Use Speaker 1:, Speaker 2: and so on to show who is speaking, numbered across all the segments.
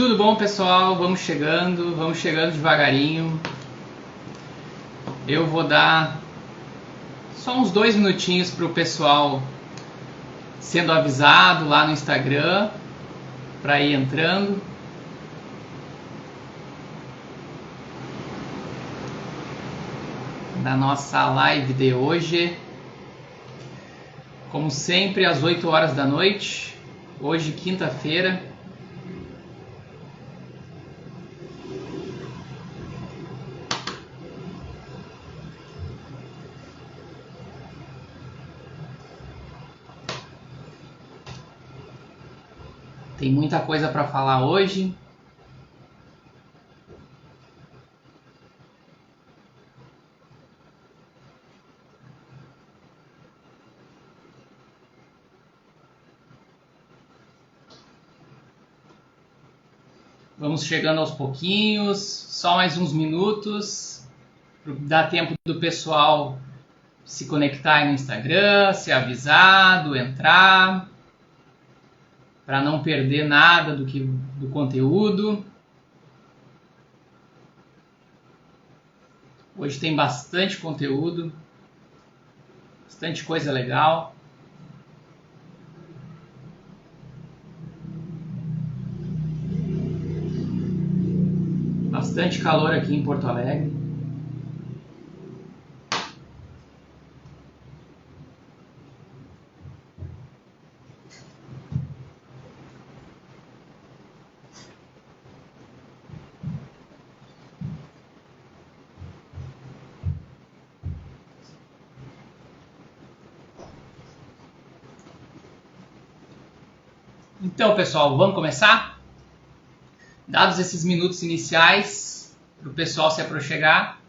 Speaker 1: Tudo bom, pessoal? Vamos chegando devagarinho. Eu vou dar só uns 2 minutinhos para o pessoal sendo avisado lá no Instagram para ir entrando. Na nossa live de hoje, como sempre, às 8 horas da noite, hoje quinta-feira. Tem muita coisa para falar hoje. Vamos chegando aos pouquinhos, só mais uns minutos, para dar tempo do pessoal se conectar aí no Instagram, ser avisado, entrar, para não perder nada do conteúdo. Hoje tem bastante conteúdo, bastante coisa legal. Bastante calor aqui em Porto Alegre. Então, pessoal, vamos começar? Dados esses minutos iniciais para o pessoal se aproximar,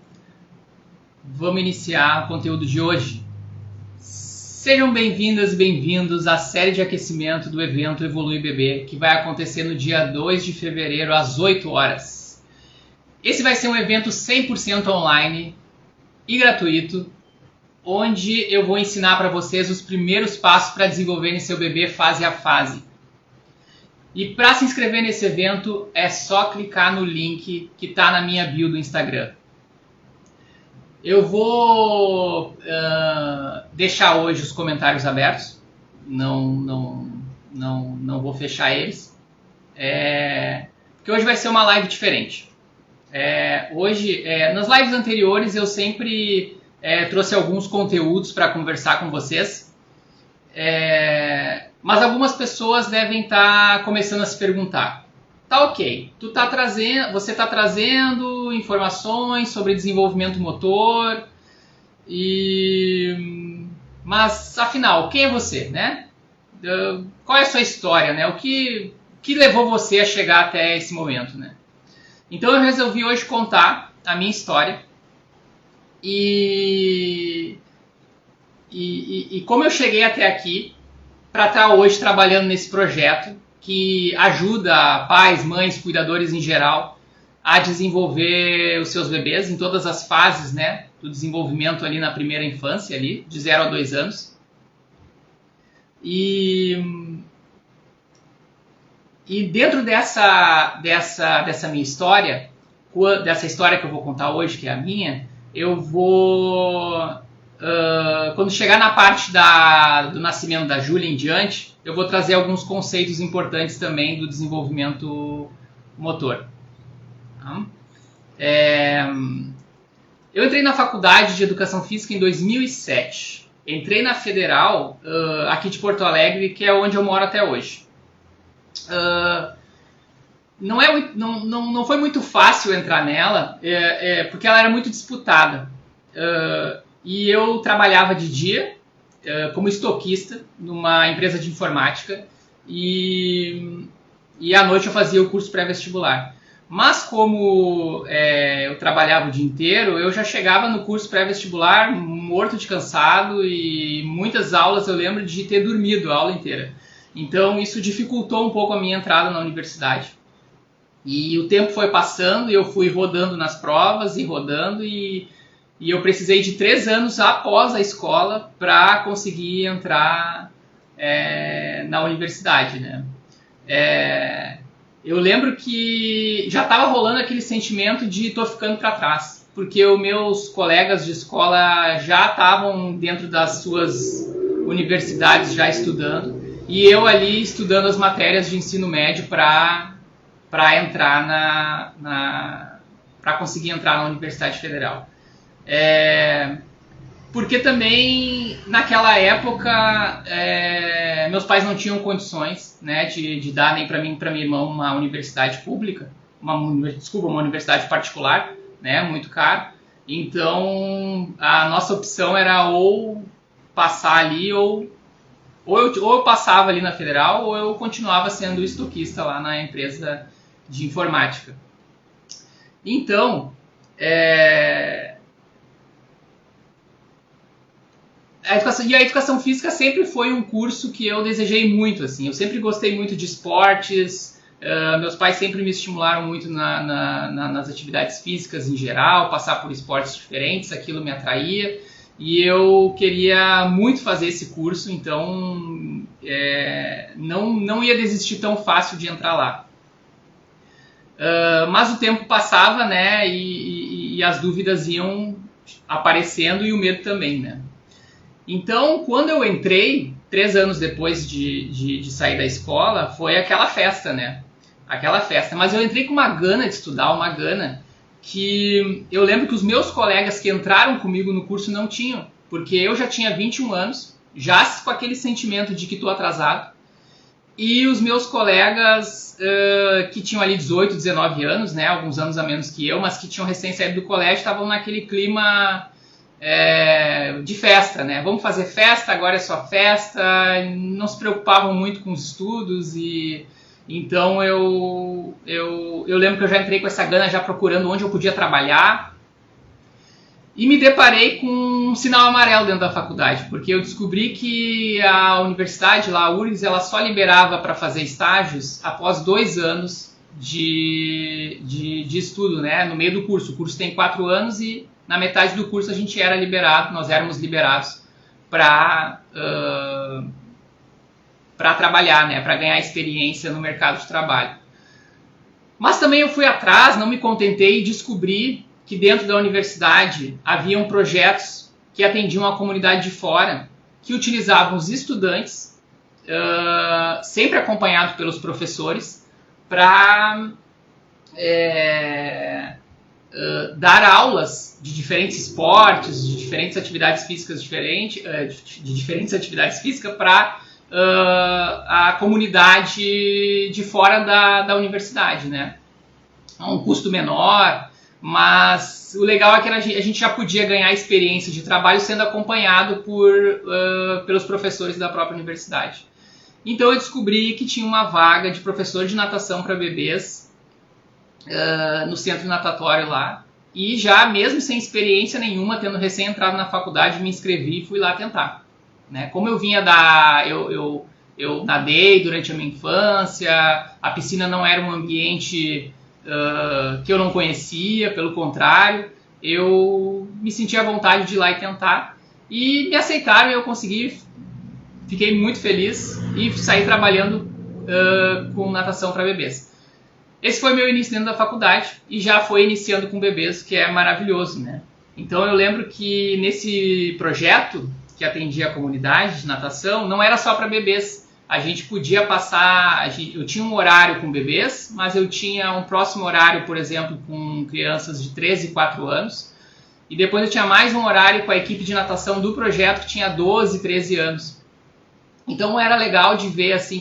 Speaker 1: vamos iniciar o conteúdo de hoje. Sejam bem-vindas e bem-vindos à série de aquecimento do evento Evolui Bebê, que vai acontecer no dia 2 de fevereiro, às 8 horas. Esse vai ser um evento 100% online e gratuito, onde eu vou ensinar para vocês os primeiros passos para desenvolverem seu bebê fase a fase. E para se inscrever nesse evento é só clicar no link que está na minha bio do Instagram. Eu vou deixar hoje os comentários abertos, não vou fechar eles, porque hoje vai ser uma live diferente. Hoje, nas lives anteriores eu sempre trouxe alguns conteúdos para conversar com vocês. Mas algumas pessoas devem estar começando a se perguntar: tá ok, você está trazendo informações sobre desenvolvimento motor, mas afinal, quem é você, né? Qual é a sua história, né? O que levou você a chegar até esse momento, né? Então eu resolvi hoje contar a minha história e como eu cheguei até aqui para estar hoje trabalhando nesse projeto que ajuda pais, mães, cuidadores em geral a desenvolver os seus bebês em todas as fases, né, do desenvolvimento ali na primeira infância, ali, de 0 a 2 anos. E dentro dessa minha história, dessa história que eu vou contar hoje, que é a minha, eu vou... quando chegar na parte do nascimento da Júlia em diante, eu vou trazer alguns conceitos importantes também do desenvolvimento motor. Eu entrei na faculdade de Educação Física em 2007. Entrei na Federal, aqui de Porto Alegre, que é onde eu moro até hoje. Não foi muito fácil entrar nela, porque ela era muito disputada. E eu trabalhava de dia como estoquista numa empresa de informática e à noite eu fazia o curso pré-vestibular. Mas como eu trabalhava o dia inteiro, eu já chegava no curso pré-vestibular morto de cansado e muitas aulas eu lembro de ter dormido a aula inteira. Então isso dificultou um pouco a minha entrada na universidade. E o tempo foi passando e eu fui rodando nas provas e rodando e eu precisei de 3 anos após a escola para conseguir entrar na universidade, né? eu lembro que já estava rolando aquele sentimento de tô ficando para trás, porque os meus colegas de escola já estavam dentro das suas universidades já estudando, e eu ali estudando as matérias de ensino médio para entrar para conseguir entrar na Universidade Federal. Porque também naquela época meus pais não tinham condições, né, de dar nem para mim e para minha irmã uma universidade pública, uma universidade particular, né, muito caro. Então a nossa opção era ou passar ali ou eu passava ali na Federal ou eu continuava sendo estoquista lá na empresa de informática. Então a educação física sempre foi um curso que eu desejei muito, assim. Eu sempre gostei muito de esportes, meus pais sempre me estimularam muito nas atividades físicas em geral, passar por esportes diferentes, aquilo me atraía, e eu queria muito fazer esse curso, então não ia desistir tão fácil de entrar lá. Mas o tempo passava, né, e as dúvidas iam aparecendo e o medo também, né. Então, quando eu entrei, 3 anos depois de sair da escola, foi aquela festa, né? Aquela festa. Mas eu entrei com uma gana de estudar, uma gana, que eu lembro que os meus colegas que entraram comigo no curso não tinham. Porque eu já tinha 21 anos, já com aquele sentimento de que estou atrasado. E os meus colegas que tinham ali 18, 19 anos, né? Alguns anos a menos que eu, mas que tinham recém saído do colégio, estavam naquele clima de festa, né? Vamos fazer festa, agora é só festa. Não se preocupavam muito com os estudos e então eu lembro que eu já entrei com essa gana já procurando onde eu podia trabalhar e me deparei com um sinal amarelo dentro da faculdade, porque eu descobri que a universidade lá, a URGS, ela só liberava para fazer estágios após 2 anos de estudo, né? No meio do curso. O curso tem 4 anos e na metade do curso a gente era liberado, nós éramos liberados para trabalhar, né, para ganhar experiência no mercado de trabalho. Mas também eu fui atrás, não me contentei e descobri que dentro da universidade haviam projetos que atendiam a comunidade de fora, que utilizavam os estudantes, sempre acompanhados pelos professores, para dar aulas de diferentes esportes, de diferentes atividades físicas de diferentes atividades físicas para a comunidade de fora da universidade, né? A um custo menor, mas o legal é que a gente já podia ganhar experiência de trabalho sendo acompanhado pelos professores da própria universidade. Então eu descobri que tinha uma vaga de professor de natação para bebês no centro natatório lá, e já mesmo sem experiência nenhuma, tendo recém entrado na faculdade, me inscrevi e fui lá tentar, né? Como eu vinha eu nadei durante a minha infância, a piscina não era um ambiente que eu não conhecia, pelo contrário, eu me senti à vontade de ir lá e tentar, e me aceitaram e eu consegui, fiquei muito feliz e saí trabalhando com natação para bebês. Esse foi meu início dentro da faculdade e já foi iniciando com bebês, que é maravilhoso, né? Então eu lembro que nesse projeto que atendia a comunidade de natação, não era só para bebês. A gente podia passar, eu tinha um horário com bebês, mas eu tinha um próximo horário, por exemplo, com crianças de 13 e 4 anos. E depois eu tinha mais um horário com a equipe de natação do projeto, que tinha 12, 13 anos. Então era legal de ver assim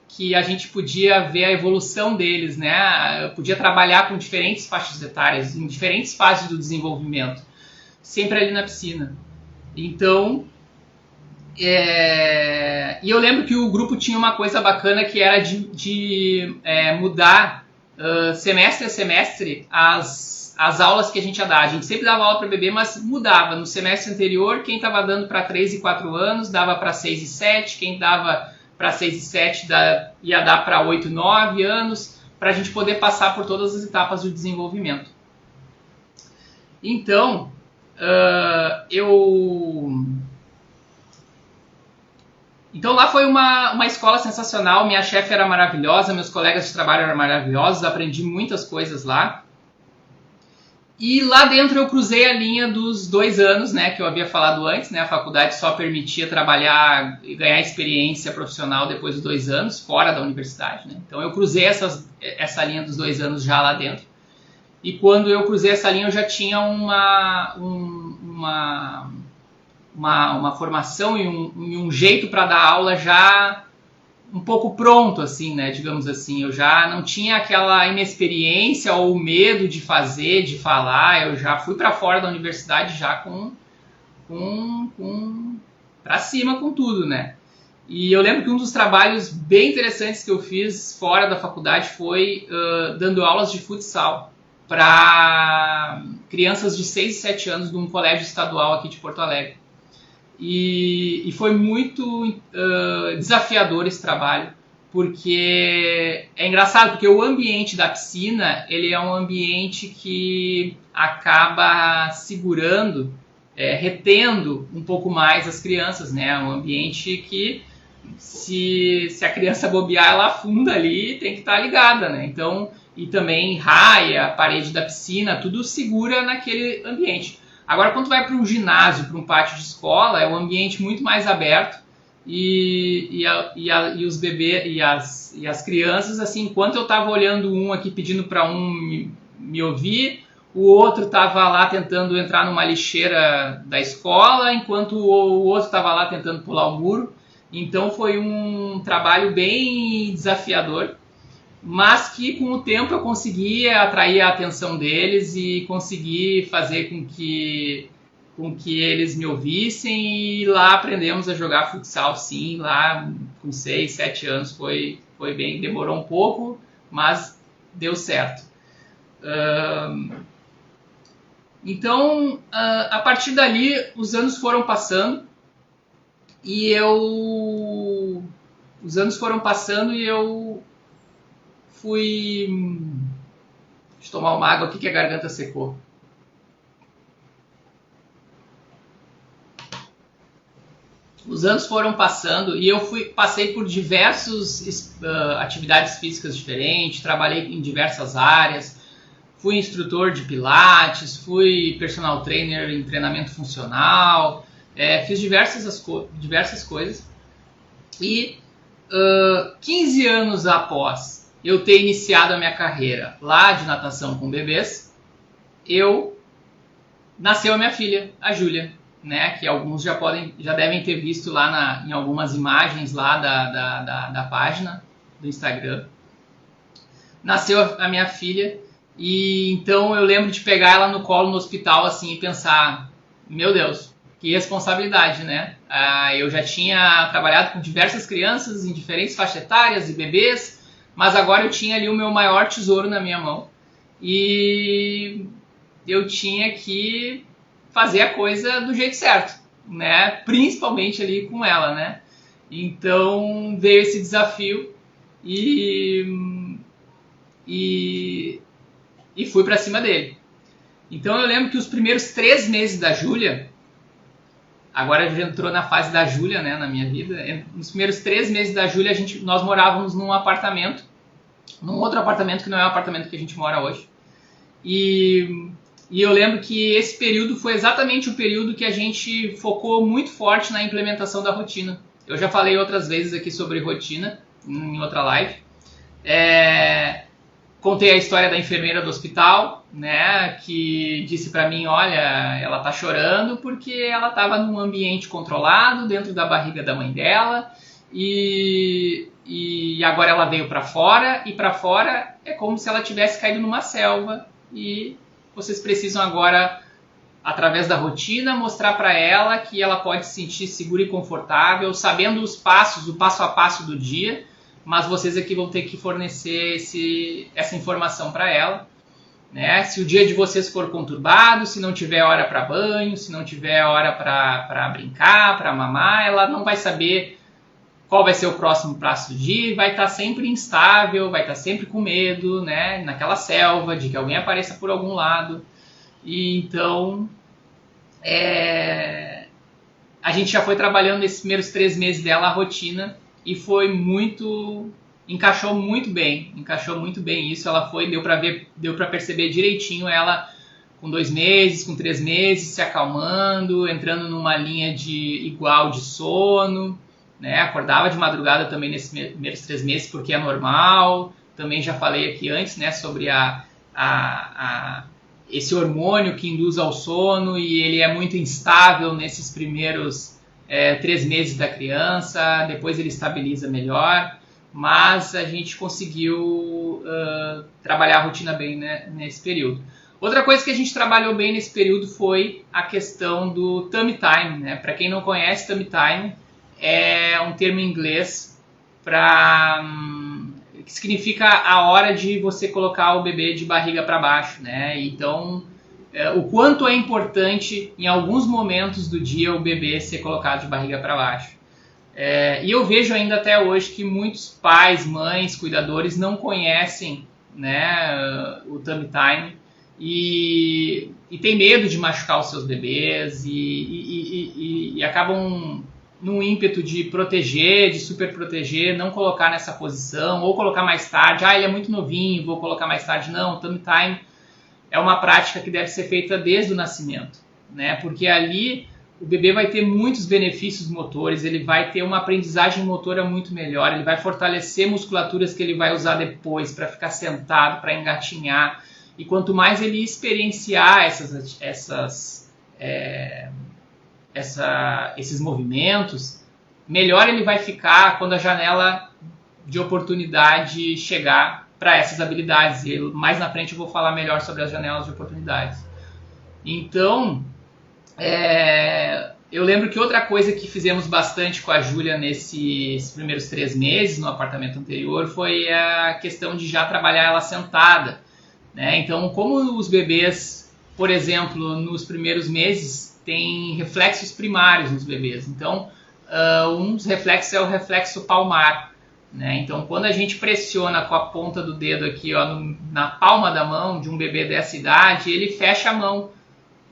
Speaker 1: que a gente podia ver a evolução deles, né? Eu podia trabalhar com diferentes faixas etárias, em diferentes fases do desenvolvimento, sempre ali na piscina. Então, e eu lembro que o grupo tinha uma coisa bacana que era de mudar semestre a semestre as aulas que a gente ia dar. A gente sempre dava aula para bebê, mas mudava. No semestre anterior, quem estava dando para 3 e 4 anos, dava para 6 e 7. Quem dava para 6 e 7 ia dar para 8 e 9 anos, para a gente poder passar por todas as etapas do desenvolvimento. Então, Então lá foi uma escola sensacional, minha chefe era maravilhosa, meus colegas de trabalho eram maravilhosos, aprendi muitas coisas lá. E lá dentro eu cruzei a linha dos 2 anos, né, que eu havia falado antes, né, a faculdade só permitia trabalhar e ganhar experiência profissional depois dos 2 anos, fora da universidade, né. Então eu cruzei essa linha dos 2 anos já lá dentro. E quando eu cruzei essa linha eu já tinha uma formação e um jeito para dar aula já um pouco pronto, assim, né, digamos assim. Eu já não tinha aquela inexperiência ou medo de fazer, de falar. Eu já fui para fora da universidade já para cima com tudo, né. E eu lembro que um dos trabalhos bem interessantes que eu fiz fora da faculdade foi dando aulas de futsal para crianças de 6 e 7 anos de um colégio estadual aqui de Porto Alegre. E foi muito desafiador esse trabalho, porque é engraçado, porque o ambiente da piscina, ele é um ambiente que acaba segurando, retendo um pouco mais as crianças, né? É um ambiente que, se a criança bobear, ela afunda ali e tem que estar ligada, né? Então, e também raia, a parede da piscina, tudo segura naquele ambiente. Agora, quando tu vai para um ginásio, para um pátio de escola, é um ambiente muito mais aberto e os bebês e as crianças, assim, enquanto eu estava olhando um aqui pedindo para um me ouvir, o outro estava lá tentando entrar numa lixeira da escola, enquanto o outro estava lá tentando pular o muro. Então foi um trabalho bem desafiador, mas que com o tempo eu consegui atrair a atenção deles e consegui fazer com que eles me ouvissem, e lá aprendemos a jogar futsal, sim, lá com 6, 7 anos foi bem, demorou um pouco, mas deu certo. Então, a partir dali, os anos foram passando e eu fui... Deixa eu tomar uma água aqui que a garganta secou. Os anos foram passando e eu passei por diversas atividades físicas diferentes, trabalhei em diversas áreas, fui instrutor de pilates, fui personal trainer em treinamento funcional, fiz diversas coisas. E 15 anos após eu ter iniciado a minha carreira lá de natação com bebês, nasceu a minha filha, a Júlia, né, que alguns já devem ter visto lá em algumas imagens lá da página do Instagram. Nasceu a minha filha e então eu lembro de pegar ela no colo no hospital assim e pensar, meu Deus, que responsabilidade, né? Eu já tinha trabalhado com diversas crianças em diferentes faixas etárias e bebês, mas agora eu tinha ali o meu maior tesouro na minha mão e eu tinha que fazer a coisa do jeito certo, né? Principalmente ali com ela, né? Então veio esse desafio e fui para cima dele. Então eu lembro que os primeiros 3 meses da Júlia, agora já entrou na fase da Júlia, né, na minha vida. Nos primeiros 3 meses da Júlia, nós morávamos num outro apartamento que não é o apartamento que a gente mora hoje. E eu lembro que esse período foi exatamente o período que a gente focou muito forte na implementação da rotina. Eu já falei outras vezes aqui sobre rotina, em outra live. Contei a história da enfermeira do hospital, né, que disse para mim, olha, ela tá chorando porque ela estava num ambiente controlado dentro da barriga da mãe dela e agora ela veio para fora, e para fora é como se ela tivesse caído numa selva e vocês precisam agora, através da rotina, mostrar para ela que ela pode se sentir segura e confortável, sabendo os passos, o passo a passo do dia, mas vocês aqui vão ter que fornecer essa informação para ela, né? Se o dia de vocês for conturbado, se não tiver hora para banho, se não tiver hora para brincar, para mamar, ela não vai saber qual vai ser o próximo passo do dia, vai estar sempre instável, vai estar sempre com medo, né? Naquela selva, de que alguém apareça por algum lado. E então, a gente já foi trabalhando nesses primeiros 3 meses dela a rotina e foi encaixou muito bem isso. Ela deu para perceber direitinho ela com 2 meses, com 3 meses, se acalmando, entrando numa linha igual de sono, né? Acordava de madrugada também nesses primeiros 3 meses, porque é normal. Também já falei aqui antes, né, sobre esse hormônio que induz ao sono, e ele é muito instável nesses primeiros 3 meses da criança, depois ele estabiliza melhor, mas a gente conseguiu trabalhar a rotina bem, né, nesse período. Outra coisa que a gente trabalhou bem nesse período foi a questão do tummy time, né? Para quem não conhece, tummy time é um termo em inglês que significa a hora de você colocar o bebê de barriga para baixo, né? Então, o quanto é importante em alguns momentos do dia o bebê ser colocado de barriga para baixo. E eu vejo ainda até hoje que muitos pais, mães, cuidadores não conhecem, né, o tummy time e tem medo de machucar os seus bebês e acabam num ímpeto de proteger, de super proteger, não colocar nessa posição, ou colocar mais tarde. Ele é muito novinho, vou colocar mais tarde. Não, o tummy time é uma prática que deve ser feita desde o nascimento, né? Porque ali o bebê vai ter muitos benefícios motores, ele vai ter uma aprendizagem motora muito melhor, ele vai fortalecer musculaturas que ele vai usar depois para ficar sentado, para engatinhar. E quanto mais ele experienciar esses movimentos, melhor ele vai ficar quando a janela de oportunidade chegar para essas habilidades. E mais na frente eu vou falar melhor sobre as janelas de oportunidades. Então, eu lembro que outra coisa que fizemos bastante com a Júlia nesses primeiros 3 meses no apartamento anterior foi a questão de já trabalhar ela sentada, né? Então, como os bebês, por exemplo, nos primeiros meses, tem reflexos primários nos bebês. Então, um dos reflexos é o reflexo palmar, né? Então, quando a gente pressiona com a ponta do dedo aqui, ó, na palma da mão de um bebê dessa idade, ele fecha a mão.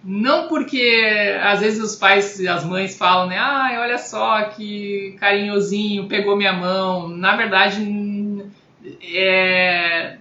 Speaker 1: Não porque às vezes os pais e as mães falam, né? Olha só que carinhosinho, pegou minha mão. Na verdade,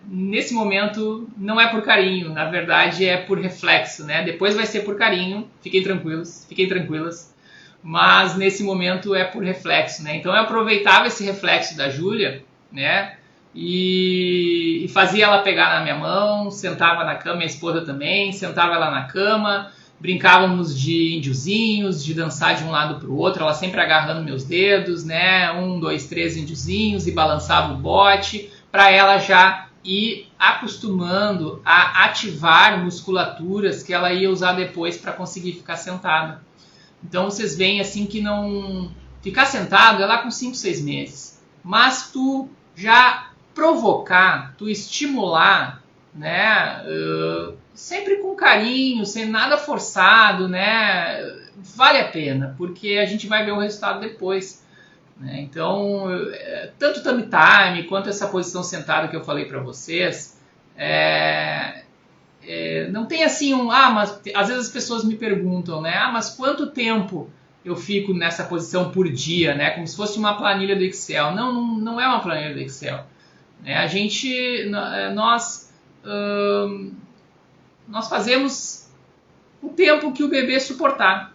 Speaker 1: nesse momento não é por carinho, na verdade é por reflexo, né? Depois vai ser por carinho, fiquem tranquilas, mas nesse momento é por reflexo, né? Então eu aproveitava esse reflexo da Júlia, né? E fazia ela pegar na minha mão, sentava na cama, minha esposa também, sentava ela na cama, brincávamos de índiozinhos, de dançar de um lado para o outro, ela sempre agarrando meus dedos, né? 1, 2, 3 índiozinhos, e balançava o bote, para ela já ir acostumando a ativar musculaturas que ela ia usar depois para conseguir ficar sentada. Então vocês veem assim que não ficar sentado é lá com 5, 6 meses, mas tu já provocar, tu estimular, né, sempre com carinho, sem nada forçado, né, vale a pena, porque a gente vai ver o resultado depois, né? Então, tanto o tummy time quanto essa posição sentada que eu falei para vocês, não tem assim mas às vezes as pessoas me perguntam, né, mas quanto tempo eu fico nessa posição por dia, né, como se fosse uma planilha do Excel. Não é uma planilha do Excel. Nós fazemos o tempo que o bebê suportar.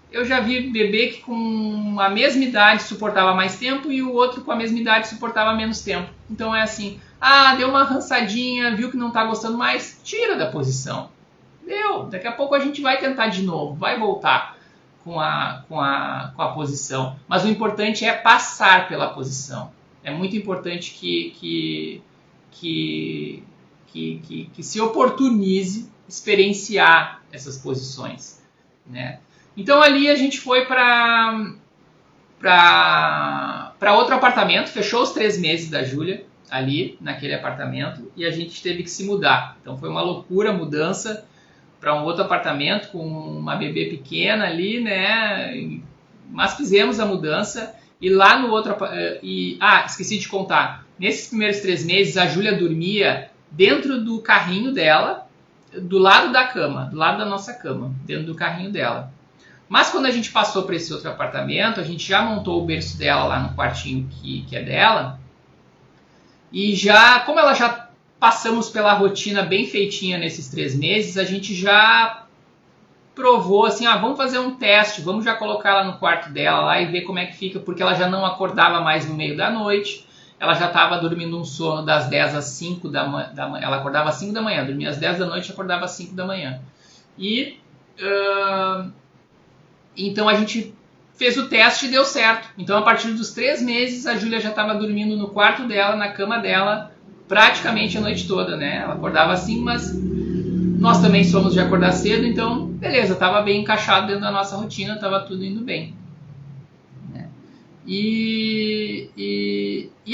Speaker 1: Eu já vi bebê que com a mesma idade suportava mais tempo e o outro com a mesma idade suportava menos tempo. Então é assim, deu uma rançadinha, viu que não está gostando mais, tira da posição. Daqui a pouco a gente vai tentar de novo, vai voltar com a posição. Mas o importante é passar pela posição. É muito importante que se oportunize experienciar essas posições, né? Então ali a gente foi para outro apartamento, fechou os 3 meses da Júlia ali naquele apartamento e a gente teve que se mudar. Então foi uma loucura a mudança para um outro apartamento com uma bebê pequena ali, né? Mas fizemos a mudança e lá no outro... esqueci de contar. Nesses primeiros 3 meses a Júlia dormia dentro do carrinho dela, do lado da cama, do lado da nossa cama, dentro do carrinho dela. Mas quando a gente passou para esse outro apartamento, a gente já montou o berço dela lá no quartinho que é dela. E já, como ela já passamos pela rotina bem feitinha nesses 3 meses, a gente já provou assim, vamos fazer um teste, vamos já colocar ela no quarto dela lá e ver como é que fica, porque ela já não acordava mais no meio da noite, ela já estava dormindo um sono das 10 às 5 da manhã, ela acordava às 5 da manhã, dormia às 10 da noite e acordava às 5 da manhã. E então a gente fez o teste e deu certo. Então a partir dos 3 meses a Júlia já estava dormindo no quarto dela, na cama dela, praticamente a noite toda, né? Ela acordava assim, mas nós também somos de acordar cedo, então beleza, estava bem encaixado dentro da nossa rotina, estava tudo indo bem. Né? E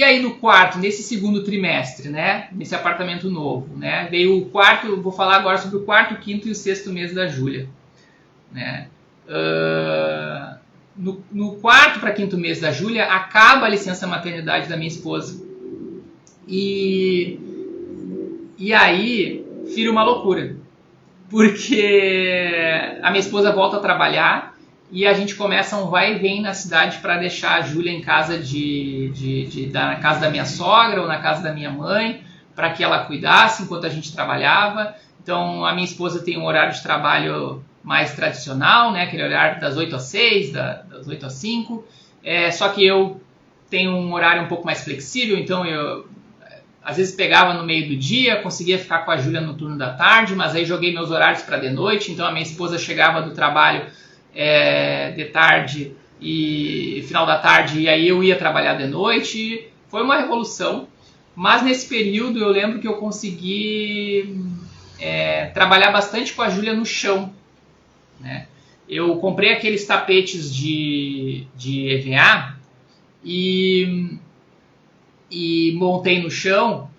Speaker 1: aí no quarto, nesse segundo trimestre, né? Nesse apartamento novo, né? Veio o quarto, eu vou falar agora sobre o quarto, quinto e o sexto mês da Júlia. Né? No quarto para quinto mês da Júlia, acaba a licença maternidade da minha esposa. E aí, vira uma loucura. Porque a minha esposa volta a trabalhar e a gente começa um vai e vem na cidade para deixar a Júlia em casa na casa da minha sogra ou na casa da minha mãe, para que ela cuidasse enquanto a gente trabalhava. Então, a minha esposa tem um horário de trabalho mais tradicional, né? Aquele horário das 8 às 6, das 8 às 5. Só que eu tenho um horário um pouco mais flexível, então eu às vezes pegava no meio do dia, conseguia ficar com a Júlia no turno da tarde, mas aí joguei meus horários para de noite, então a minha esposa chegava do trabalho de tarde e final da tarde, e aí eu ia trabalhar de noite. Foi uma revolução, mas nesse período eu lembro que eu consegui trabalhar bastante com a Júlia no chão. Né? Eu comprei aqueles tapetes de EVA e montei no chão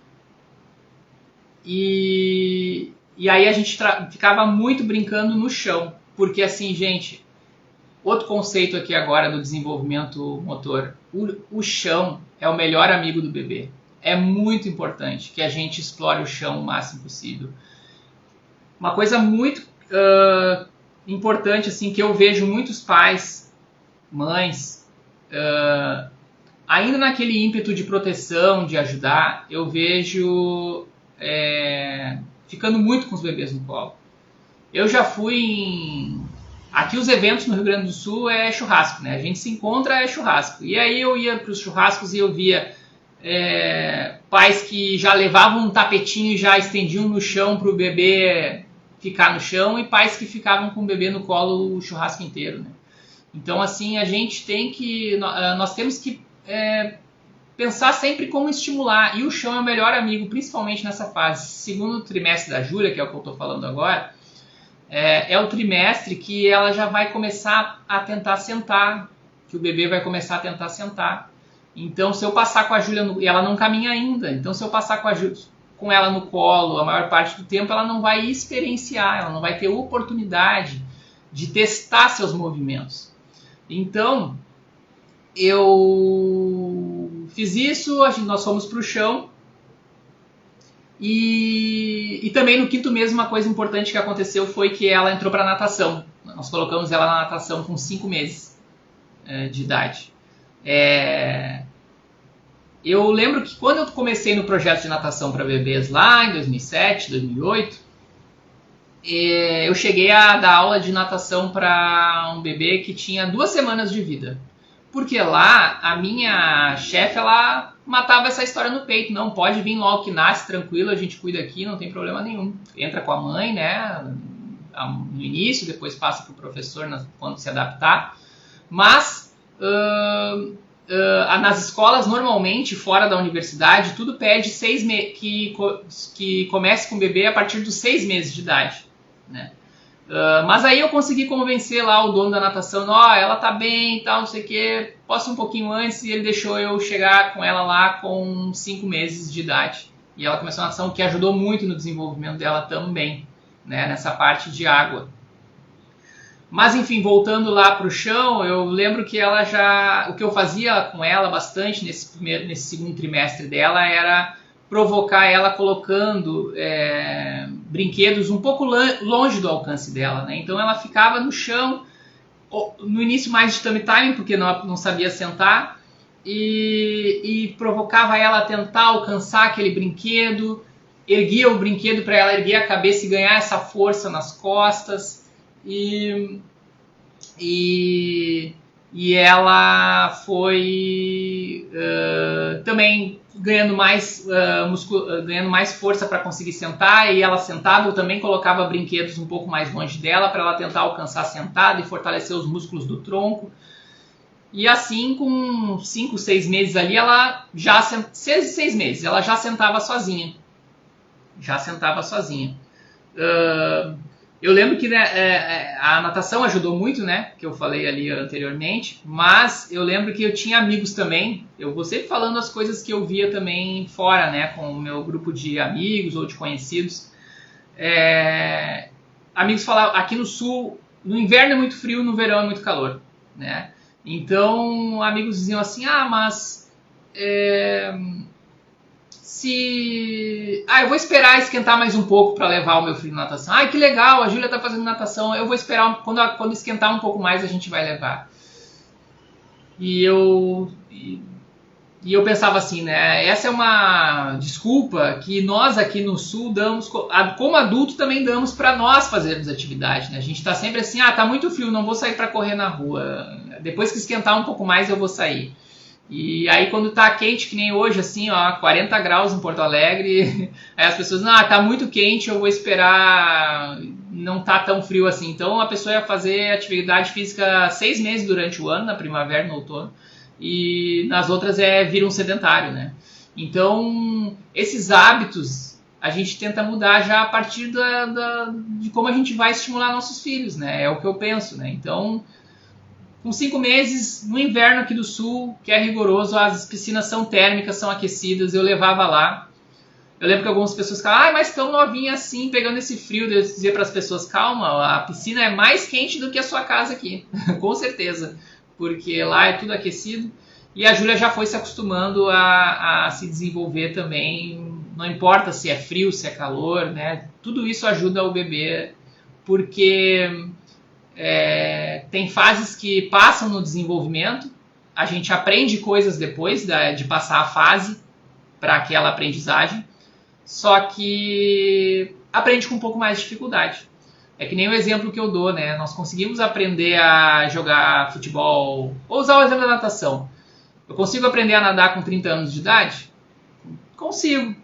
Speaker 1: e aí a gente ficava muito brincando no chão, porque assim, gente, outro conceito aqui agora do desenvolvimento motor, o chão é o melhor amigo do bebê. É muito importante que a gente explore o chão o máximo possível. Uma coisa muito importante assim que eu vejo muitos pais, mães, ainda naquele ímpeto de proteção, de ajudar, eu vejo ficando muito com os bebês no colo. Eu já fui aqui os eventos no Rio Grande do Sul é churrasco, né? A gente se encontra, é churrasco. E aí eu ia para os churrascos e eu via pais que já levavam um tapetinho e já estendiam no chão para o bebê ficar no chão, e pais que ficavam com o bebê no colo o churrasco inteiro, né? Então, assim, nós temos que pensar sempre como estimular, e o chão é o melhor amigo, principalmente nessa fase. Segundo trimestre da Júlia, que é o que eu estou falando agora, é o trimestre que ela já vai começar a tentar sentar, que o bebê vai começar a tentar sentar. Então, se eu passar com a Júlia, e ela não caminha ainda, então se eu passar com ela no colo a maior parte do tempo, ela não vai experienciar, ela não vai ter oportunidade de testar seus movimentos. Então, eu fiz isso, nós fomos para o chão, e também no quinto mês uma coisa importante que aconteceu foi que ela entrou para natação. Nós colocamos ela na natação com 5 meses de idade. Eu lembro que quando eu comecei no projeto de natação para bebês lá em 2007, 2008, eu cheguei a dar aula de natação para um bebê que tinha 2 semanas de vida. Porque lá a minha chefe, ela matava essa história no peito. Não, pode vir logo que nasce, tranquilo, a gente cuida aqui, não tem problema nenhum. Entra com a mãe, né, no início, depois passa para o professor quando se adaptar. Mas nas escolas, normalmente, fora da universidade, tudo pede que comece com o bebê a partir dos 6 meses de idade. Né? Mas aí eu consegui convencer lá o dono da natação, ela tá bem e tal, não sei o que, posso um pouquinho antes, e ele deixou eu chegar com ela lá com 5 meses de idade. E ela começou a natação, que ajudou muito no desenvolvimento dela também, né, nessa parte de água. Mas enfim, voltando lá para o chão, eu lembro que o que eu fazia com ela bastante nesse segundo trimestre dela era provocar ela colocando brinquedos um pouco longe do alcance dela, né? Então ela ficava no chão, no início mais de tummy time, porque não sabia sentar, e provocava ela a tentar alcançar aquele brinquedo, erguia o brinquedo para ela erguer a cabeça e ganhar essa força nas costas, e ela foi também ganhando mais força para conseguir sentar, e ela sentava, eu também colocava brinquedos um pouco mais longe dela para ela tentar alcançar sentada e fortalecer os músculos do tronco. E assim, com 5, 6 meses ali, ela já 6 meses, ela já sentava sozinha. Eu lembro que, né, a natação ajudou muito, né, que eu falei ali anteriormente, mas eu lembro que eu tinha amigos também, eu vou sempre falando as coisas que eu via também fora, né, com o meu grupo de amigos ou de conhecidos. Amigos falavam, aqui no sul, no inverno é muito frio, no verão é muito calor, né, então amigos diziam assim, mas eu vou esperar esquentar mais um pouco para levar o meu filho na natação. Que legal, a Júlia está fazendo natação, eu vou esperar, quando esquentar um pouco mais a gente vai levar. E eu pensava assim, né, essa é uma desculpa que nós aqui no sul damos, como adulto também damos para nós fazermos atividade, né? A gente está sempre assim, tá muito frio, não vou sair para correr na rua, depois que esquentar um pouco mais eu vou sair. E aí quando tá quente, que nem hoje, assim, 40 graus em Porto Alegre, aí as pessoas, tá muito quente, eu vou esperar, não tá tão frio assim. Então a pessoa ia fazer atividade física 6 meses durante o ano, na primavera, no outono, e nas outras vira um sedentário, né? Então esses hábitos a gente tenta mudar já a partir de como a gente vai estimular nossos filhos, né? É o que eu penso, né? Então, com 5 meses, no inverno aqui do sul, que é rigoroso, as piscinas são térmicas, são aquecidas, eu levava lá. Eu lembro que algumas pessoas falavam, mas tão novinha assim, pegando esse frio. Eu dizia para as pessoas, calma, a piscina é mais quente do que a sua casa aqui, com certeza, porque lá é tudo aquecido. E a Júlia já foi se acostumando a se desenvolver também, não importa se é frio, se é calor, né? Tudo isso ajuda o bebê, porque tem fases que passam no desenvolvimento, a gente aprende coisas depois de passar a fase para aquela aprendizagem, só que aprende com um pouco mais de dificuldade. É que nem o exemplo que eu dou, né? Nós conseguimos aprender a jogar futebol, vou usar o exemplo da natação. Eu consigo aprender a nadar com 30 anos de idade? Consigo,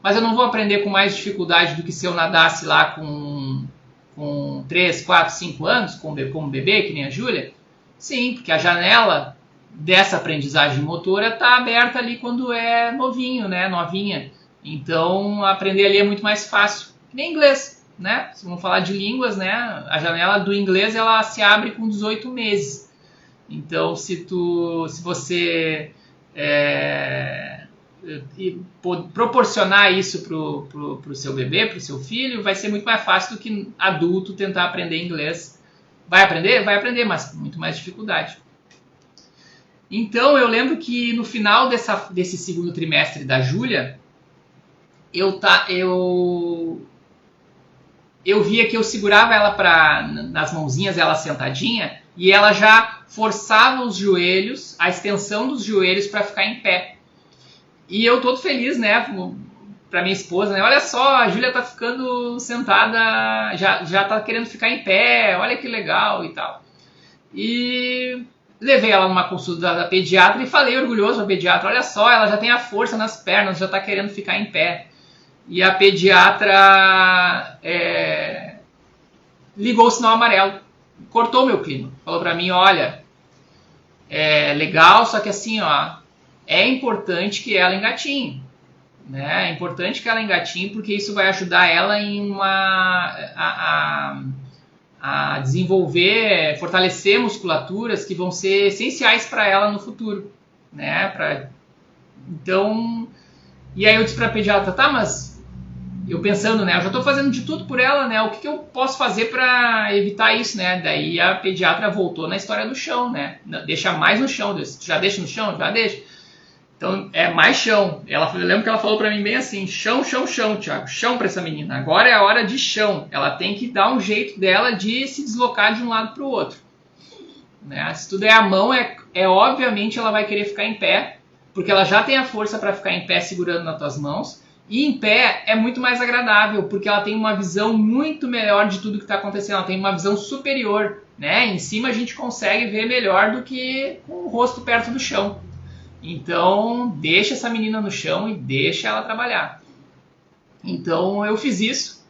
Speaker 1: mas eu não vou aprender com mais dificuldade do que se eu nadasse lá com 3, 4, 5 anos, como bebê, que nem a Júlia? Sim, porque a janela dessa aprendizagem motora está aberta ali quando é novinho, né? Novinha. Então, aprender ali é muito mais fácil. Que nem inglês, né? Se vamos falar de línguas, né? A janela do inglês, ela se abre com 18 meses. Então, se você proporcionar isso pro seu bebê, pro seu filho, vai ser muito mais fácil do que adulto tentar aprender inglês. Vai aprender? Vai aprender, mas com muito mais dificuldade. Então, eu lembro que no final desse segundo trimestre da Júlia, eu via que eu segurava ela nas mãozinhas, ela sentadinha, e ela já forçava os joelhos, a extensão dos joelhos para ficar em pé. E eu todo feliz, né, pra minha esposa, né, olha só, a Júlia tá ficando sentada, já tá querendo ficar em pé, olha que legal e tal. E levei ela numa consulta da pediatra e falei orgulhoso pra pediatra, olha só, ela já tem a força nas pernas, já tá querendo ficar em pé. E a pediatra ligou o sinal amarelo, cortou meu clima, falou pra mim, olha, legal, só que assim, é importante que ela engatinhe, né? É importante que ela engatinhe porque isso vai ajudar ela a desenvolver, fortalecer musculaturas que vão ser essenciais para ela no futuro, né? Então, e aí eu disse para a pediatra, tá, mas eu pensando, né? Eu já estou fazendo de tudo por ela, né? O que eu posso fazer para evitar isso, né? Daí a pediatra voltou na história do chão, né? Deixa mais no chão, já deixa no chão, já deixa. Então, mais chão. Eu lembro que ela falou pra mim bem assim, chão, chão, chão, Thiago. Chão pra essa menina. Agora é a hora de chão. Ela tem que dar um jeito dela de se deslocar de um lado pro outro. né? Se tu der a mão, obviamente ela vai querer ficar em pé, porque ela já tem a força para ficar em pé segurando nas tuas mãos. E em pé é muito mais agradável, porque ela tem uma visão muito melhor de tudo que está acontecendo. Ela tem uma visão superior, né? Em cima a gente consegue ver melhor do que com o rosto perto do chão. Então, deixa essa menina no chão e deixa ela trabalhar. Então, eu fiz isso.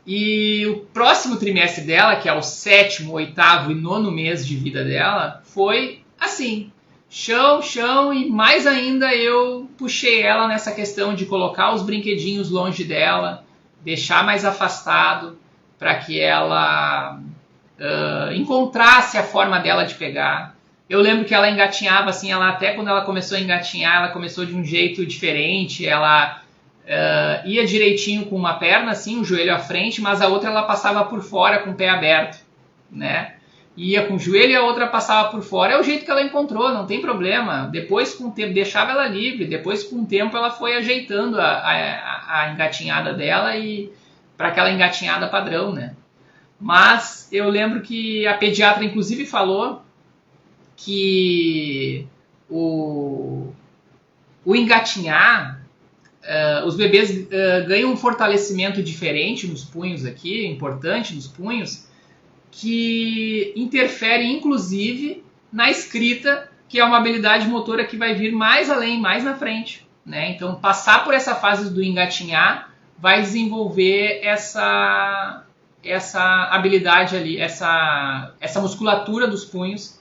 Speaker 1: E o próximo trimestre dela, que é o 7º, 8º e 9º mês de vida dela, foi assim. Chão, chão, e mais ainda eu puxei ela nessa questão de colocar os brinquedinhos longe dela, deixar mais afastado, para que ela encontrasse a forma dela de pegar. Eu lembro que ela engatinhava assim, até quando ela começou a engatinhar, ela começou de um jeito diferente, ela ia direitinho com uma perna, assim, o joelho à frente, mas a outra ela passava por fora com o pé aberto, né? Ia com o joelho e a outra passava por fora. É o jeito que ela encontrou, não tem problema. Depois, com o tempo, deixava ela livre. Depois, com o tempo, ela foi ajeitando a engatinhada dela e para aquela engatinhada padrão, né? Mas eu lembro que a pediatra, inclusive, falou que o engatinhar, os bebês ganham um fortalecimento diferente nos punhos aqui, importante nos punhos, que interfere inclusive na escrita, que é uma habilidade motora que vai vir mais além, mais na frente, né? Então, passar por essa fase do engatinhar vai desenvolver essa habilidade ali, essa musculatura dos punhos,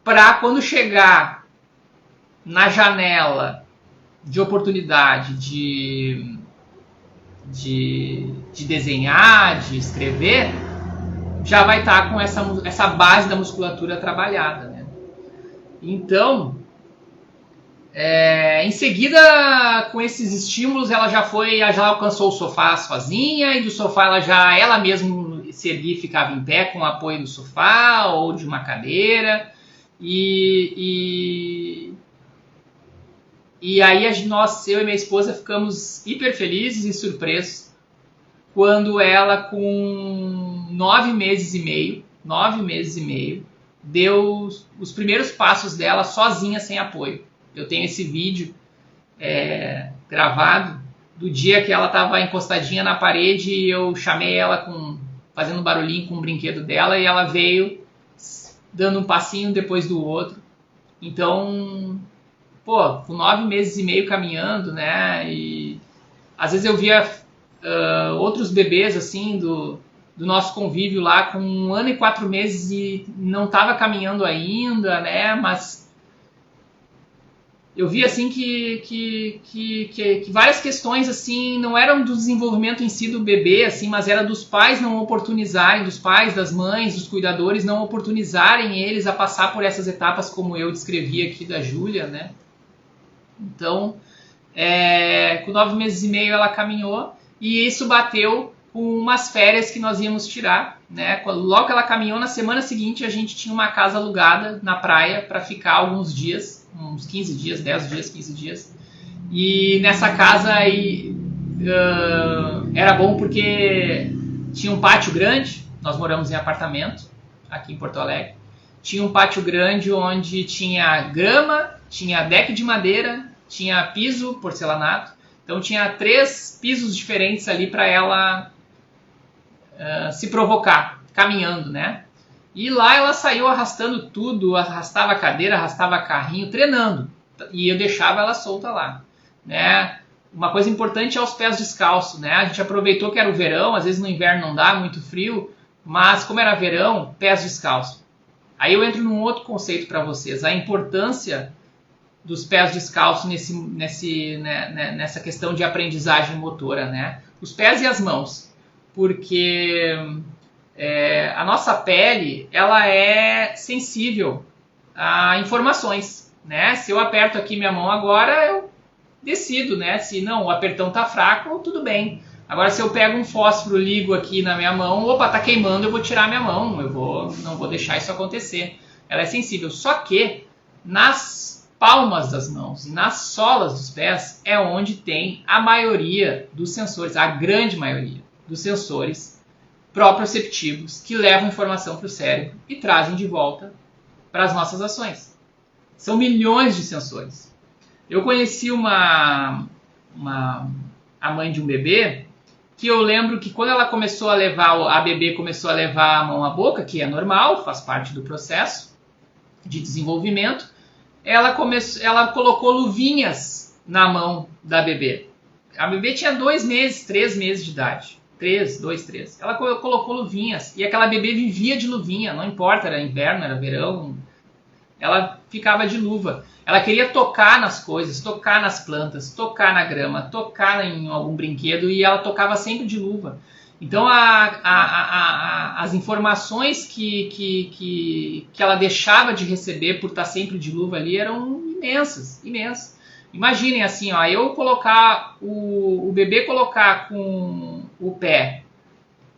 Speaker 1: para quando chegar na janela de oportunidade de desenhar, de escrever, já vai estar com essa base da musculatura trabalhada, né? Então, em seguida, com esses estímulos, ela já alcançou o sofá sozinha, e do sofá ela mesma se erguia e ficava em pé com o apoio do sofá ou de uma cadeira. E aí eu e minha esposa ficamos hiper felizes e surpresos quando ela, com 9 meses e meio, deu os primeiros passos dela sozinha, sem apoio. Eu tenho esse vídeo gravado do dia que ela estava encostadinha na parede e eu chamei ela fazendo um barulhinho com o brinquedo dela, e ela veio dando um passinho depois do outro. Então, com 9 meses e meio caminhando, né? E às vezes eu via outros bebês assim do nosso convívio lá com 1 ano e 4 meses e não estava caminhando ainda, né? Mas eu vi assim que várias questões assim não eram do desenvolvimento em si do bebê, assim, mas era dos pais não oportunizarem, dos pais, das mães, dos cuidadores não oportunizarem eles a passar por essas etapas como eu descrevi aqui da Júlia, né? Então, com 9 meses e meio ela caminhou, e isso bateu com umas férias que nós íamos tirar, né? Logo que ela caminhou, na semana seguinte a gente tinha uma casa alugada na praia para ficar alguns dias, uns 15 dias, 10 dias, 15 dias. E nessa casa aí era bom porque tinha um pátio grande, nós moramos em apartamento aqui em Porto Alegre. Tinha um pátio grande onde tinha grama, tinha deck de madeira, tinha piso porcelanato. Então tinha 3 pisos diferentes ali para ela se provocar, caminhando, né? E lá ela saiu arrastando tudo, arrastava a cadeira, arrastava carrinho, treinando. E eu deixava ela solta lá, né? Uma coisa importante é os pés descalços, né? A gente aproveitou que era o verão, às vezes no inverno não dá, muito frio, mas como era verão, pés descalços. Aí eu entro num outro conceito para vocês, a importância dos pés descalços nessa questão de aprendizagem motora, né? Os pés e as mãos, porque a nossa pele ela é sensível a informações, né? Se eu aperto aqui minha mão agora, eu decido, né? Se não, o apertão tá fraco, tudo bem. Agora, se eu pego um fósforo, ligo aqui na minha mão, opa, tá queimando, eu vou tirar minha mão, não vou deixar isso acontecer. Ela é sensível, só que nas palmas das mãos e nas solas dos pés é onde tem a maioria dos sensores, a grande maioria dos sensores proprioceptivos que levam informação para o cérebro e trazem de volta para as nossas ações. São milhões de sensores. Eu conheci a mãe de um bebê, que eu lembro que quando ela começou a levar, a bebê começou a levar a mão à boca, que é normal, faz parte do processo de desenvolvimento, ela colocou luvinhas na mão da bebê. A bebê tinha 2 meses, 3 meses de idade. 3. Ela colocou luvinhas e aquela bebê vivia de luvinha, não importa, era inverno, era verão, ela ficava de luva. Ela queria tocar nas coisas, tocar nas plantas, tocar na grama, tocar em algum brinquedo e ela tocava sempre de luva. Então as informações que ela deixava de receber por estar sempre de luva ali eram imensas. Imaginem assim, ó, eu colocar o bebê colocar com o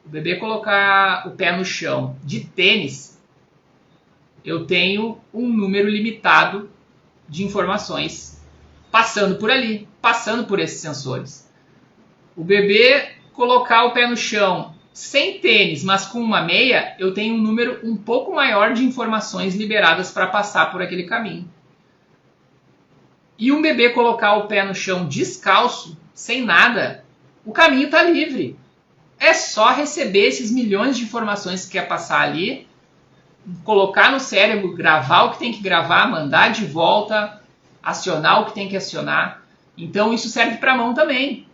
Speaker 1: bebê colocar o pé no chão de tênis, eu tenho um número limitado de informações passando por ali, passando por esses sensores. O bebê colocar o pé no chão sem tênis, mas com uma meia, eu tenho um número um pouco maior de informações liberadas para passar por aquele caminho. E um bebê colocar o pé no chão descalço, sem nada, o caminho está livre. É só receber esses milhões de informações que quer passar ali, colocar no cérebro, gravar o que tem que gravar, mandar de volta, acionar o que tem que acionar. Então isso serve para a mão também,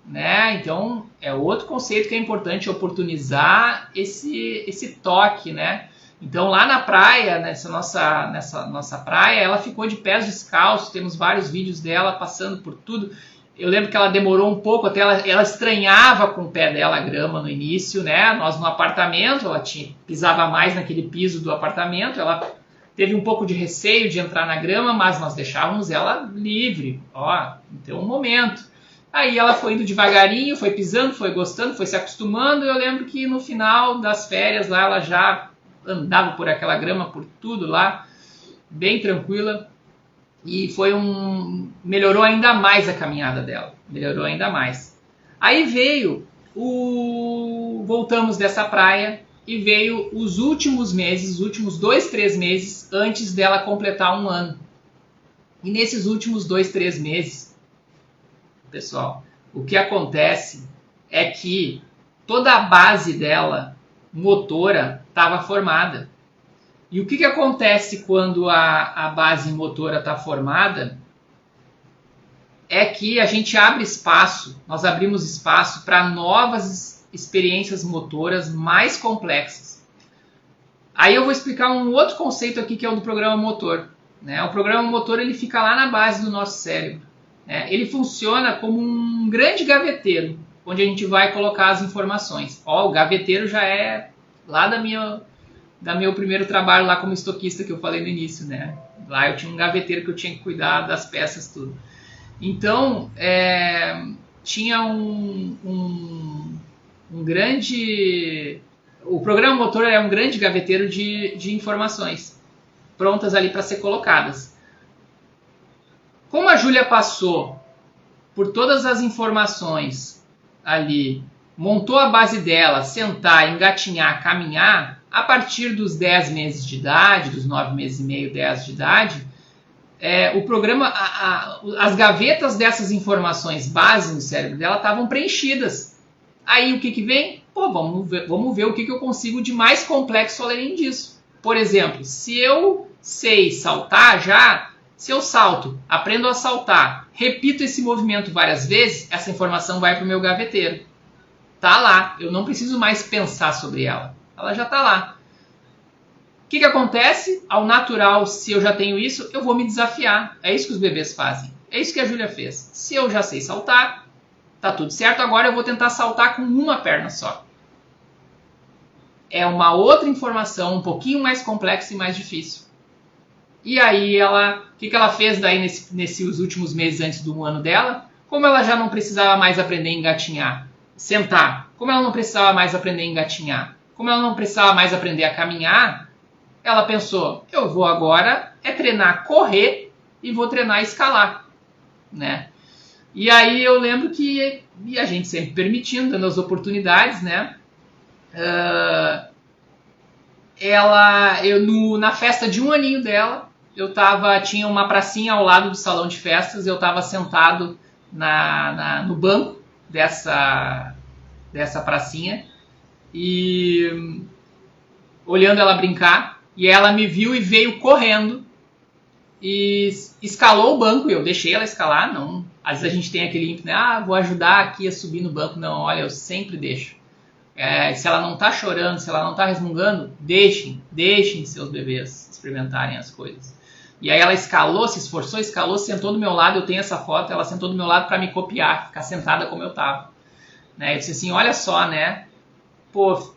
Speaker 1: né? Então é outro conceito que é importante, oportunizar esse toque, né? Então lá na praia, nessa nossa praia, ela ficou de pés descalços, temos vários vídeos dela passando por tudo. Eu lembro que ela demorou um pouco, até ela estranhava com o pé dela a grama no início, né? Nós no apartamento, ela pisava mais naquele piso do apartamento, ela teve um pouco de receio de entrar na grama, mas nós deixávamos ela livre, ó, então um momento. Aí ela foi indo devagarinho, foi pisando, foi gostando, foi se acostumando. Eu lembro que no final das férias lá ela já andava por aquela grama, por tudo lá, bem tranquila. E melhorou ainda mais a caminhada dela, melhorou ainda mais. Aí voltamos dessa praia e veio os últimos meses, os últimos 2, 3 meses antes dela completar 1 ano. E nesses últimos 2, 3 meses, pessoal, o que acontece é que toda a base dela, motora, estava formada. E o que acontece quando a base motora está formada é que a gente abre espaço, nós abrimos espaço para novas experiências motoras mais complexas. Aí eu vou explicar um outro conceito aqui que é o do programa motor, né? O programa motor ele fica lá na base do nosso cérebro, né? Ele funciona como um grande gaveteiro, onde a gente vai colocar as informações. Ó, o gaveteiro já é lá da meu primeiro trabalho lá como estoquista que eu falei no início, né? Lá eu tinha um gaveteiro que eu tinha que cuidar das peças, tudo. Então, tinha um grande... O programa motor é um grande gaveteiro de informações prontas ali para ser colocadas. Como a Júlia passou por todas as informações ali, montou a base dela, sentar, engatinhar, caminhar, a partir dos 10 meses de idade, dos 9 meses e meio, 10 de idade, o programa, as gavetas dessas informações base no cérebro dela estavam preenchidas. Aí o que vem? Pô, vamos ver o que eu consigo de mais complexo além disso. Por exemplo, se eu sei saltar já, se eu salto, aprendo a saltar, repito esse movimento várias vezes, essa informação vai para o meu gaveteiro. Tá lá, eu não preciso mais pensar sobre ela. Ela já está lá. O que acontece? Ao natural, se eu já tenho isso, eu vou me desafiar. É isso que os bebês fazem. É isso que a Júlia fez. Se eu já sei saltar, tá tudo certo, agora eu vou tentar saltar com uma perna só. É uma outra informação um pouquinho mais complexa e mais difícil. E aí o que ela fez daí nesses últimos meses antes do 1 ano dela? Como ela já não precisava mais aprender a engatinhar, sentar, como ela não precisava mais aprender a engatinhar, como ela não precisava mais aprender a caminhar, ela pensou, eu vou agora treinar correr e vou treinar escalar, né? E aí eu lembro que a gente sempre permitindo, dando as oportunidades, né? na festa de 1 aninho dela, tinha uma pracinha ao lado do salão de festas, eu estava sentado no banco dessa pracinha e olhando ela brincar, e ela me viu e veio correndo e escalou o banco, e eu deixei ela escalar. Não, às vezes a gente tem aquele ímpeto, né? Vou ajudar aqui a subir no banco. Não, olha, eu sempre deixo. Se ela não está chorando, se ela não está resmungando, deixem seus bebês experimentarem as coisas. E aí ela escalou, se esforçou, escalou, sentou do meu lado. Eu tenho essa foto, ela sentou do meu lado para me copiar, ficar sentada como eu estava. Né? Eu disse assim, olha só, né? Pô,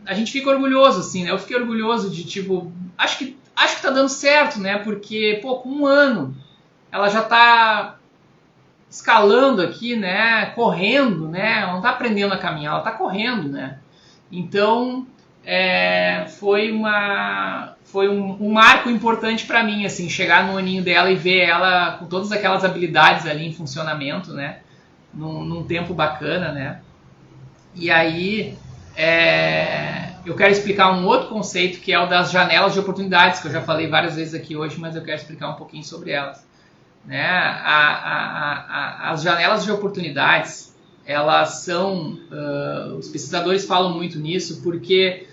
Speaker 1: a gente fica orgulhoso, assim, né? Eu fiquei orgulhoso de, tipo, acho que tá dando certo, né? Porque, pô, com 1 ano, ela já tá escalando aqui, né? Correndo, né? Ela não tá aprendendo a caminhar, ela tá correndo, né? Então, foi um marco importante para mim, assim, chegar no aninho dela e ver ela com todas aquelas habilidades ali em funcionamento, né? Num tempo bacana, né? E aí, eu quero explicar um outro conceito, que é o das janelas de oportunidades, que eu já falei várias vezes aqui hoje, mas eu quero explicar um pouquinho sobre elas. Né? As janelas de oportunidades, elas são... os pesquisadores falam muito nisso, porque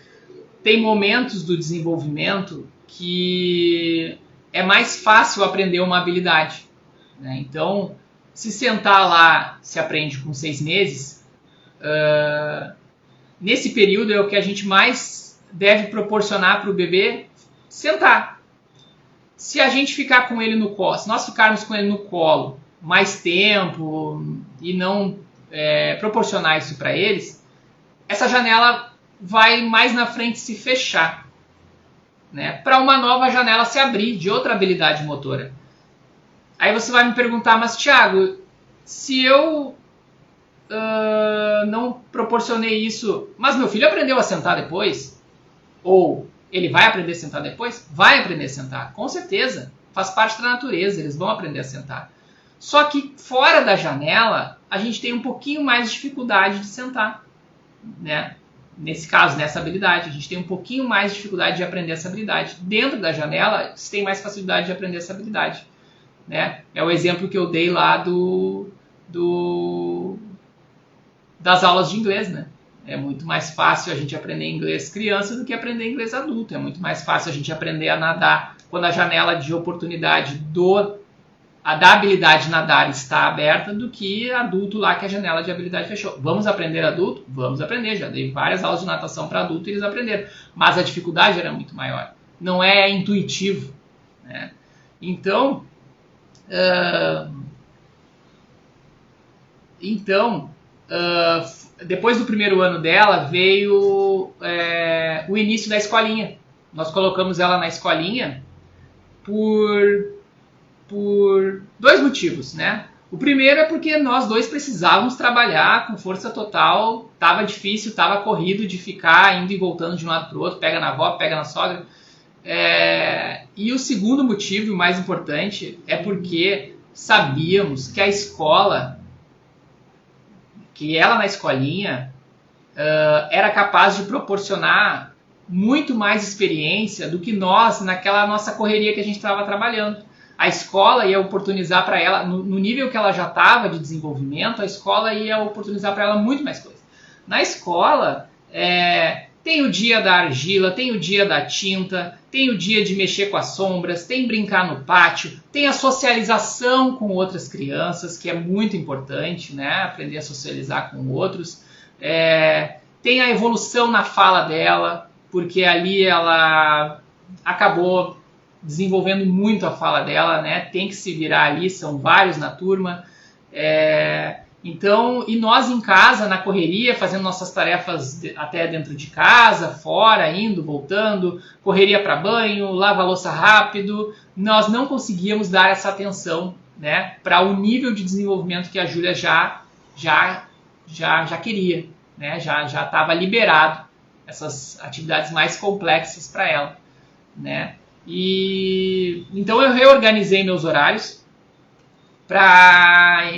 Speaker 1: tem momentos do desenvolvimento que é mais fácil aprender uma habilidade. Né? Então, se sentar lá, se aprende com 6 meses... nesse período é o que a gente mais deve proporcionar para o bebê sentar. Se a gente ficar com ele no colo, se nós ficarmos com ele no colo mais tempo e não proporcionar isso para eles, essa janela vai mais na frente se fechar, né? Para uma nova janela se abrir de outra habilidade motora. Aí você vai me perguntar, mas Thiago, se eu não proporcionei isso, mas meu filho aprendeu a sentar depois? Ou ele vai aprender a sentar depois? Vai aprender a sentar, com certeza. Faz parte da natureza, eles vão aprender a sentar. Só que fora da janela, a gente tem um pouquinho mais de dificuldade de sentar. Né? Nesse caso, nessa habilidade, a gente tem um pouquinho mais de dificuldade de aprender essa habilidade. Dentro da janela, você tem mais facilidade de aprender essa habilidade. Né? É o exemplo que eu dei lá das aulas de inglês, né? É muito mais fácil a gente aprender inglês criança do que aprender inglês adulto. É muito mais fácil a gente aprender a nadar quando a janela de oportunidade da habilidade de nadar está aberta do que adulto lá que a janela de habilidade fechou. Vamos aprender adulto? Vamos aprender. Já dei várias aulas de natação para adulto e eles aprenderam. Mas a dificuldade era muito maior. Não é intuitivo. Né? Então, depois do primeiro ano dela veio o início da escolinha. Nós colocamos ela na escolinha por 2 motivos, né? O primeiro é porque nós 2 precisávamos trabalhar com força total, tava difícil, tava corrido de ficar indo e voltando de um lado para o outro, pega na avó, pega na sogra. E o segundo motivo, o mais importante, é porque sabíamos que a escola, que ela na escolinha era capaz de proporcionar muito mais experiência do que nós naquela nossa correria que a gente estava trabalhando. A escola ia oportunizar para ela, no nível que ela já estava de desenvolvimento, a escola ia oportunizar para ela muito mais coisas. Na escola, tem o dia da argila, tem o dia da tinta, tem o dia de mexer com as sombras, tem brincar no pátio, tem a socialização com outras crianças, que é muito importante, né? Aprender a socializar com outros. Tem a evolução na fala dela, porque ali ela acabou desenvolvendo muito a fala dela, né? Tem que se virar ali, são vários na turma. Então, e nós em casa, na correria, fazendo nossas tarefas até dentro de casa, fora, indo, voltando, correria para banho, lava a louça rápido, nós não conseguíamos dar essa atenção, né, para o nível de desenvolvimento que a Júlia já queria, né, já estava liberado essas atividades mais complexas para ela, né. E então eu reorganizei meus horários para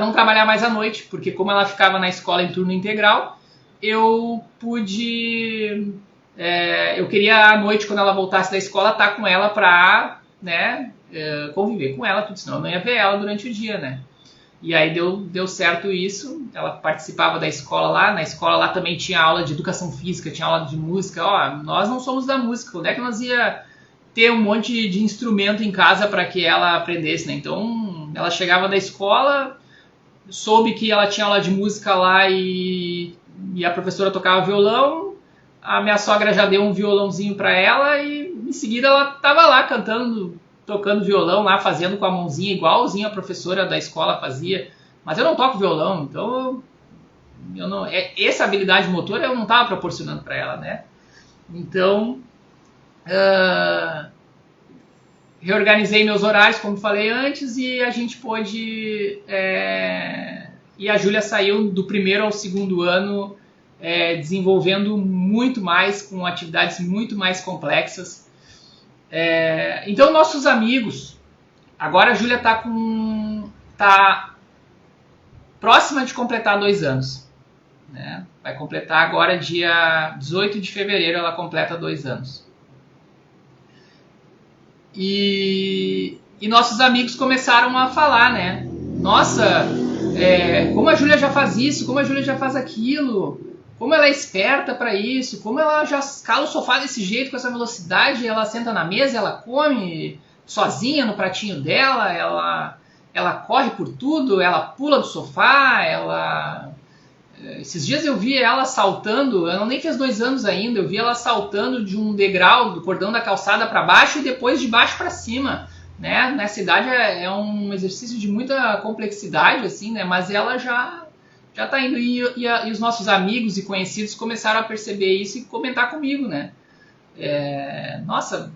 Speaker 1: não trabalhar mais à noite, porque como ela ficava na escola em turno integral, eu pude eu queria à noite, quando ela voltasse da escola, estar com ela para, né, conviver com ela, tudo, senão eu não ia ver ela durante o dia, né? E aí deu certo isso, ela participava da escola lá, na escola lá também tinha aula de educação física, tinha aula de música. Nós não somos da música, onde é que nós ia ter um monte de instrumento em casa para que ela aprendesse, né? Então ela chegava da escola, soube que ela tinha aula de música lá e a professora tocava violão, a minha sogra já deu um violãozinho para ela e em seguida ela estava lá cantando, tocando violão lá, fazendo com a mãozinha, igualzinho a professora da escola fazia. Mas eu não toco violão, então essa habilidade motora eu não estava proporcionando para ela, né? Então, reorganizei meus horários, como falei antes, e a gente pôde... e a Júlia saiu do primeiro ao segundo ano desenvolvendo muito mais, com atividades muito mais complexas. Então, nossos amigos... Agora a Júlia está próxima de completar 2 anos. Né? Vai completar agora, dia 18 de fevereiro, ela completa 2 anos. E nossos amigos começaram a falar, né? Nossa, como a Júlia já faz isso, como a Júlia já faz aquilo, como ela é esperta para isso, como ela já escala o sofá desse jeito, com essa velocidade, ela senta na mesa, ela come sozinha no pratinho dela, ela corre por tudo, ela pula do sofá, Esses dias eu vi ela saltando, ela nem fez 2 anos ainda, eu vi ela saltando de um degrau do cordão da calçada para baixo e depois de baixo para cima, né? Nessa idade é um exercício de muita complexidade, assim, né? Mas ela já tá indo, e os nossos amigos e conhecidos começaram a perceber isso e comentar comigo, né? Nossa,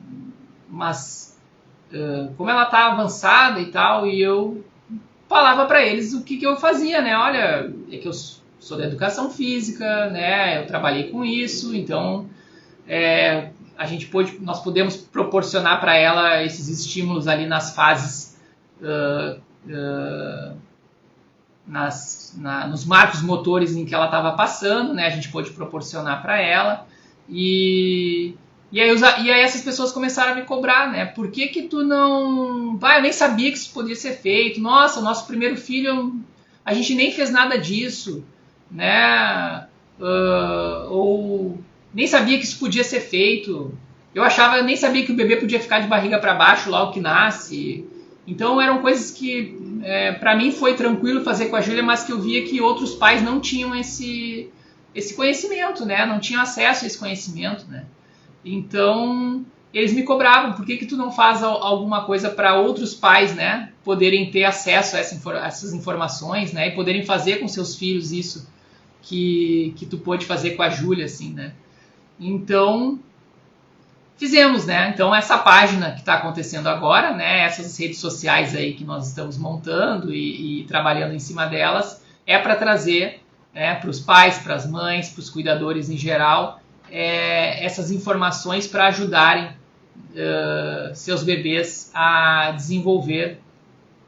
Speaker 1: mas como ela tá avançada e tal, e eu falava para eles o que eu fazia, né? Olha, é que eu sou da educação física, né? Eu trabalhei com isso, então nós podemos proporcionar para ela esses estímulos ali nas fases, nos marcos motores em que ela estava passando, né? A gente pôde proporcionar para ela e aí essas pessoas começaram a me cobrar, né? Por que tu não... eu nem sabia que isso podia ser feito. Nossa, o nosso primeiro filho, a gente nem fez nada disso, né? Ou nem sabia que isso podia ser feito. Eu nem sabia que o bebê podia ficar de barriga para baixo logo que nasce. Então eram coisas que para mim foi tranquilo fazer com a Júlia, mas que eu via que outros pais não tinham esse conhecimento, né? Não tinham acesso a esse conhecimento, né? Então eles me cobravam, por que tu não faz alguma coisa para outros pais, né, poderem ter acesso a essas informações, né, e poderem fazer com seus filhos isso que tu pôde fazer com a Júlia, assim, né? Então fizemos, né? Então essa página que está acontecendo agora, né, essas redes sociais aí que nós estamos montando e trabalhando em cima delas, é para trazer, né, para os pais, para as mães, para os cuidadores em geral, essas informações para ajudarem seus bebês a desenvolver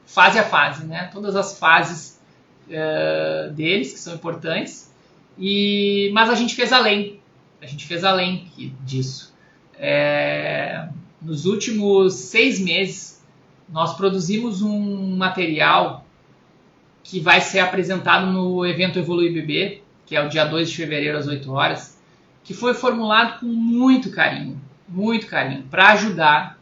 Speaker 1: fase a fase, né? Todas as fases deles, que são importantes, mas a gente fez além disso. Nos últimos 6 meses, nós produzimos um material que vai ser apresentado no evento Evolui Bebê, que é o dia 2 de fevereiro às 8 horas, que foi formulado com muito carinho, para ajudar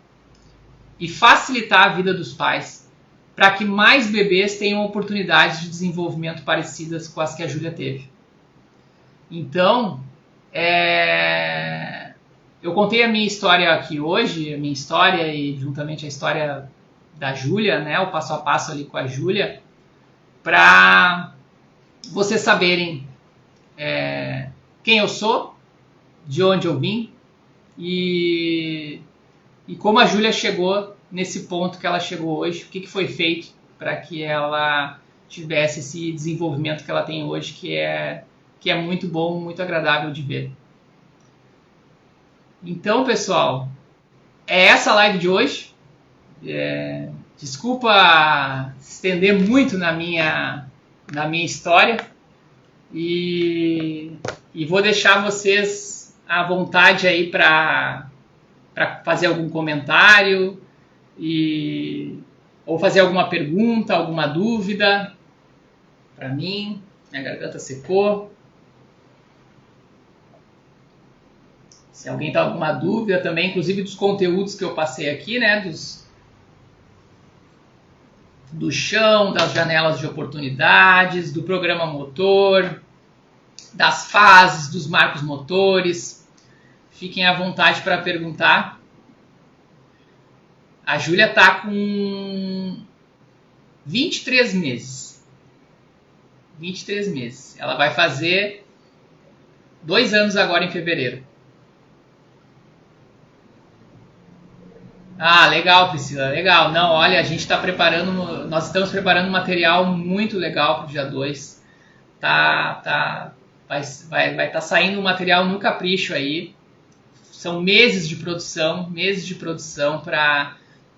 Speaker 1: e facilitar a vida dos pais, para que mais bebês tenham oportunidades de desenvolvimento parecidas com as que a Júlia teve. Então, eu contei a minha história aqui hoje, a minha história e juntamente a história da Júlia, né, o passo a passo ali com a Júlia, para vocês saberem quem eu sou, de onde eu vim e como a Júlia chegou nesse ponto que ela chegou hoje, o que foi feito para que ela tivesse esse desenvolvimento que ela tem hoje, que é muito bom, muito agradável de ver. Então, pessoal, é essa a live de hoje. Desculpa estender muito na minha história e vou deixar vocês à vontade aí para fazer algum comentário ou fazer alguma pergunta, alguma dúvida para mim. Minha garganta secou. Se alguém tem alguma dúvida também, inclusive dos conteúdos que eu passei aqui, né, do chão, das janelas de oportunidades, do programa motor, das fases, dos marcos motores. Fiquem à vontade para perguntar. A Júlia está com 23 meses. 23 meses. Ela vai fazer 2 anos agora em fevereiro. Ah, legal, Priscila, legal. Não, olha, a gente está preparando, nós estamos preparando um material muito legal para o dia 2. Vai estar saindo um material no capricho aí. São meses de produção para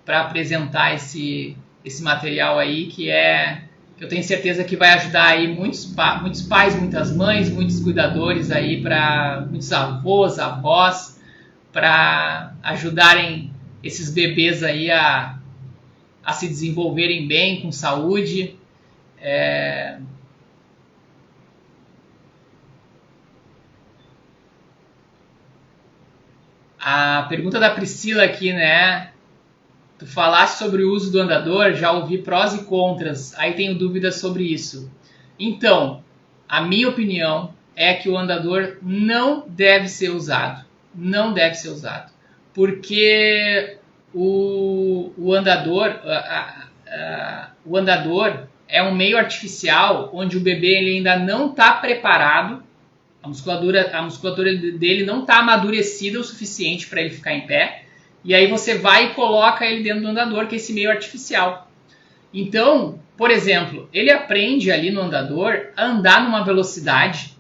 Speaker 1: apresentar esse material aí, que eu tenho certeza que vai ajudar aí muitos pais, muitas mães, muitos cuidadores aí, muitos avós, para ajudarem esses bebês aí a se desenvolverem bem, com saúde. A pergunta da Priscila aqui, né? Tu falaste sobre o uso do andador, já ouvi prós e contras, aí tenho dúvidas sobre isso. Então, a minha opinião é que o andador não deve ser usado. Não deve ser usado. Porque o andador é um meio artificial onde o bebê ele ainda não está preparado, a musculatura dele não está amadurecida o suficiente para ele ficar em pé, e aí você vai e coloca ele dentro do andador, que é esse meio artificial. Então, por exemplo, ele aprende ali no andador a andar numa velocidade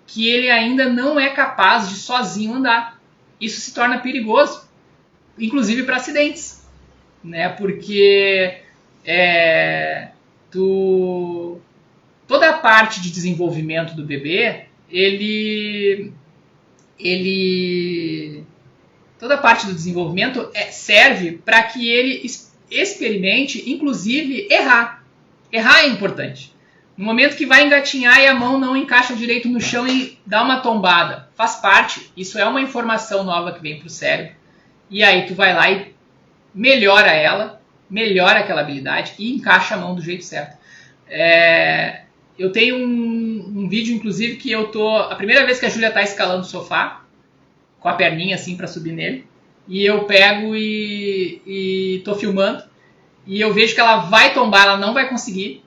Speaker 1: que ele ainda não é capaz de sozinho andar. Isso se torna perigoso, inclusive para acidentes, né? Porque toda a parte de desenvolvimento do bebê, toda a parte do desenvolvimento serve para que ele experimente, inclusive, errar. Errar é importante. No momento que vai engatinhar e a mão não encaixa direito no chão e dá uma tombada, faz parte. Isso é uma informação nova que vem para o cérebro. E aí tu vai lá e melhora ela, melhora aquela habilidade e encaixa a mão do jeito certo. Eu tenho um vídeo, inclusive, que a primeira vez que a Júlia está escalando o sofá, com a perninha assim para subir nele, e eu pego e tô filmando, e eu vejo que ela vai tombar, ela não vai conseguir,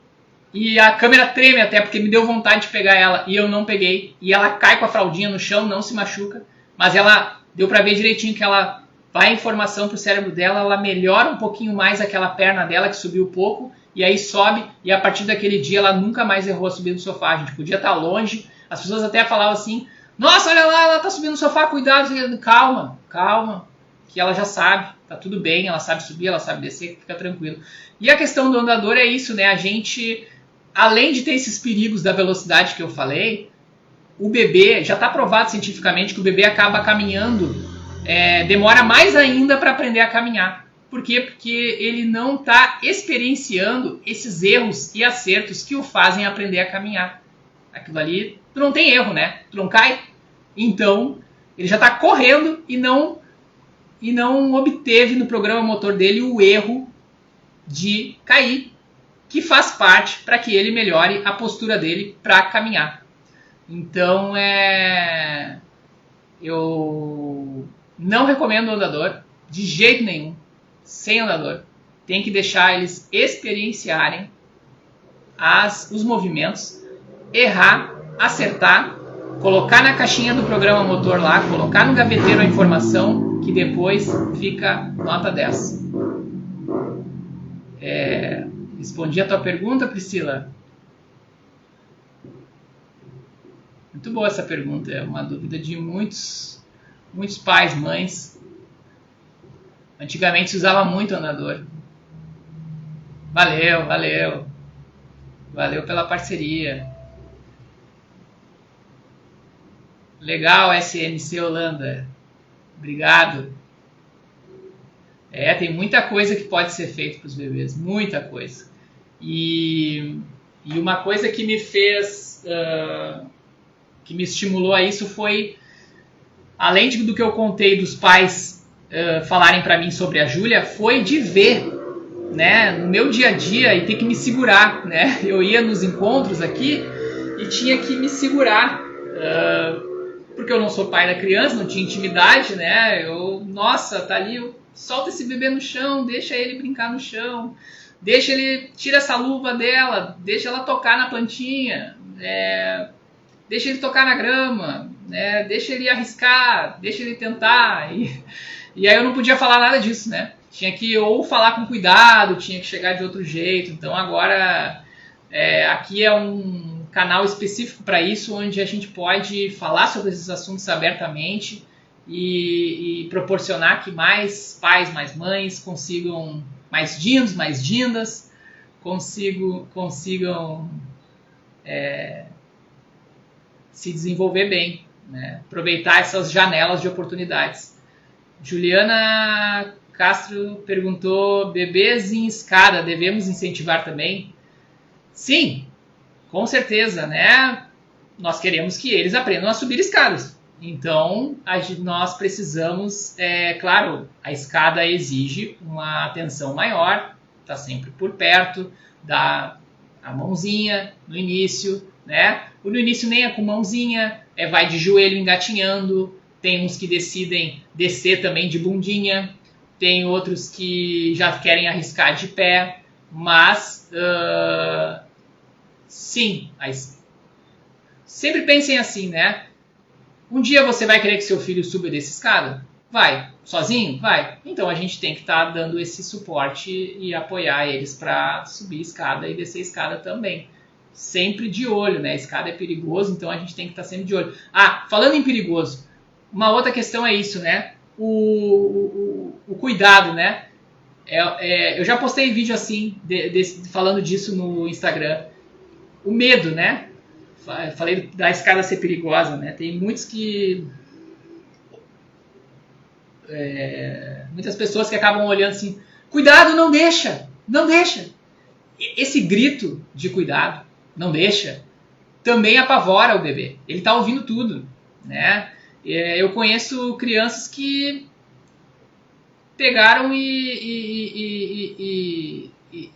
Speaker 1: e a câmera treme até, porque me deu vontade de pegar ela, e eu não peguei, e ela cai com a fraldinha no chão, não se machuca, mas ela deu para ver direitinho que ela vai informação pro cérebro dela, ela melhora um pouquinho mais aquela perna dela que subiu pouco, e aí sobe, e a partir daquele dia ela nunca mais errou a subir no sofá. A gente podia estar longe, as pessoas até falavam assim: nossa, olha lá, ela tá subindo no sofá, cuidado. Calma, que ela já sabe, tá tudo bem, ela sabe subir, ela sabe descer, fica tranquilo. E a questão do andador é isso, né? A gente, além de ter esses perigos da velocidade que eu falei, o bebê, já está provado cientificamente que o bebê acaba caminhando, demora mais ainda para aprender a caminhar. Por quê? Porque ele não está experienciando esses erros e acertos que o fazem aprender a caminhar. Aquilo ali, tu não tem erro, né? Tu não cai. Então, ele já está correndo e não obteve no programa motor dele o erro de cair, que faz parte para que ele melhore a postura dele para caminhar. Então, eu não recomendo o andador de jeito nenhum, sem andador. Tem que deixar eles experienciarem os movimentos, errar, acertar, colocar na caixinha do programa motor lá, colocar no gaveteiro a informação, que depois fica nota 10. Respondi a tua pergunta, Priscila? Muito boa essa pergunta, é uma dúvida de muitos pais, mães. Antigamente se usava muito andador. Valeu pela parceria. Legal, SMC Holanda. Obrigado. Tem muita coisa que pode ser feita para os bebês, muita coisa. E uma coisa que me fez, que me estimulou a isso foi, além do que eu contei dos pais falarem para mim sobre a Júlia, foi de ver, né, no meu dia a dia e ter que me segurar, né? Eu ia nos encontros aqui e tinha que me segurar, porque eu não sou pai da criança, não tinha intimidade, né? Nossa, tá ali, solta esse bebê no chão, deixa ele brincar no chão, deixa ele, tira essa luva dela, deixa ela tocar na plantinha, deixa ele tocar na grama, né? Deixa ele arriscar, deixa ele tentar. E aí eu não podia falar nada disso, né? Tinha que ou falar com cuidado, tinha que chegar de outro jeito. Então agora aqui é um canal específico para isso, onde a gente pode falar sobre esses assuntos abertamente e proporcionar que mais pais, mais mães consigam, mais dindos, mais dindas, consigam se desenvolver bem, né? Aproveitar essas janelas de oportunidades. Juliana Castro perguntou: bebês em escada, devemos incentivar também? Sim, com certeza, né? Nós queremos que eles aprendam a subir escadas. Então, nós precisamos, claro, a escada exige uma atenção maior, tá sempre por perto, dá a mãozinha no início, né? No início nem é com mãozinha, vai de joelho engatinhando, tem uns que decidem descer também de bundinha, tem outros que já querem arriscar de pé, mas sim, sempre pensem assim, né? Um dia você vai querer que seu filho suba dessa escada? Vai. Sozinho? Vai. Então a gente tem que estar dando esse suporte e apoiar eles para subir escada e descer escada também. Sempre de olho, né? A escada é perigoso, então a gente tem que estar sempre de olho. Falando em perigoso, uma outra questão é isso, né? O cuidado, né? Eu já postei vídeo assim, falando disso no Instagram. O medo, né? Falei da escada ser perigosa, né? Tem muitos muitas pessoas que acabam olhando assim: cuidado, não deixa, não deixa. Esse grito de cuidado, não deixa, também apavora o bebê. Ele está ouvindo tudo, né? Eu conheço crianças que pegaram e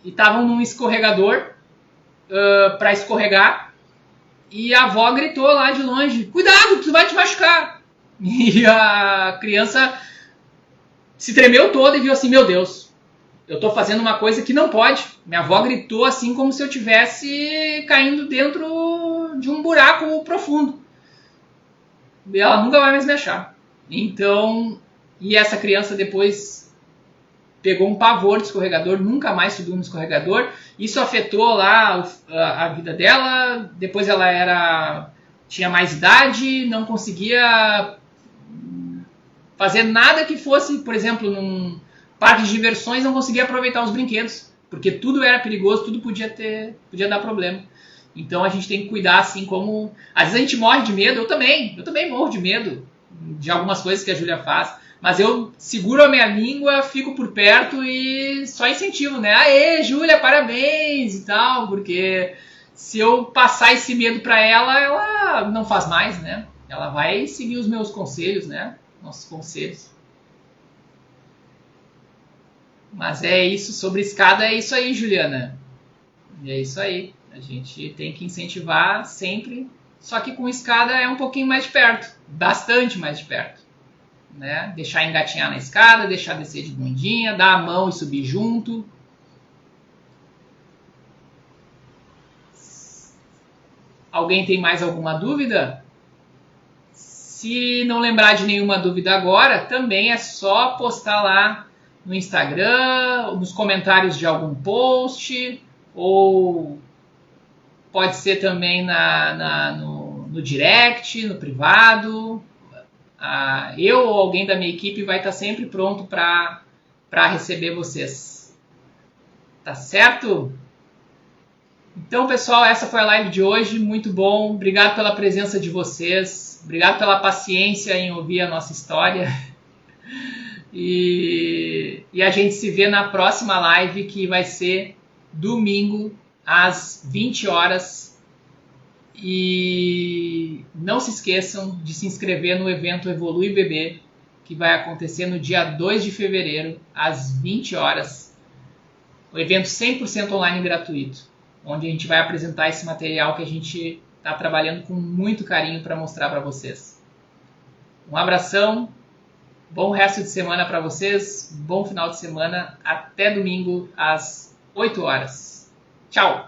Speaker 1: estavam num escorregador para escorregar, e a avó gritou lá de longe: cuidado, tu vai te machucar. E a criança se tremeu toda e viu assim: meu Deus, eu estou fazendo uma coisa que não pode. Minha avó gritou assim como se eu estivesse caindo dentro de um buraco profundo. E ela nunca vai mais me achar. Então, e essa criança depois pegou um pavor de escorregador, nunca mais subiu no escorregador. Isso afetou lá a vida dela. Depois ela tinha mais idade, não conseguia fazer nada que fosse, por exemplo, num parque de diversões, não conseguia aproveitar os brinquedos, porque tudo era perigoso, tudo podia dar problema. Então a gente tem que cuidar, assim como... Às vezes a gente morre de medo, eu também morro de medo de algumas coisas que a Júlia faz, mas eu seguro a minha língua, fico por perto e só incentivo, né? Aê, Júlia, parabéns e tal, porque se eu passar esse medo para ela não faz mais, né? Ela vai seguir os meus conselhos, né? Nossos conselhos. Mas é isso, sobre escada é isso aí, Juliana. É isso aí. A gente tem que incentivar sempre, só que com escada é um pouquinho mais de perto, bastante mais de perto, né? Deixar engatinhar na escada, deixar descer de bundinha, dar a mão e subir junto. Alguém tem mais alguma dúvida? Se não lembrar de nenhuma dúvida agora, também é só postar lá no Instagram, nos comentários de algum post, ou pode ser também no direct, no privado. Eu ou alguém da minha equipe vai estar sempre pronto para receber vocês. Tá certo? Então, pessoal, essa foi a live de hoje. Muito bom. Obrigado pela presença de vocês. Obrigado pela paciência em ouvir a nossa história. E a gente se vê na próxima live, que vai ser domingo às 20 horas. E não se esqueçam de se inscrever no evento Evolui Bebê, que vai acontecer no dia 2 de fevereiro, às 20 horas. O evento 100% online gratuito, onde a gente vai apresentar esse material que a gente está trabalhando com muito carinho para mostrar para vocês. Um abração, bom resto de semana para vocês, bom final de semana, até domingo às 8 horas. Tchau!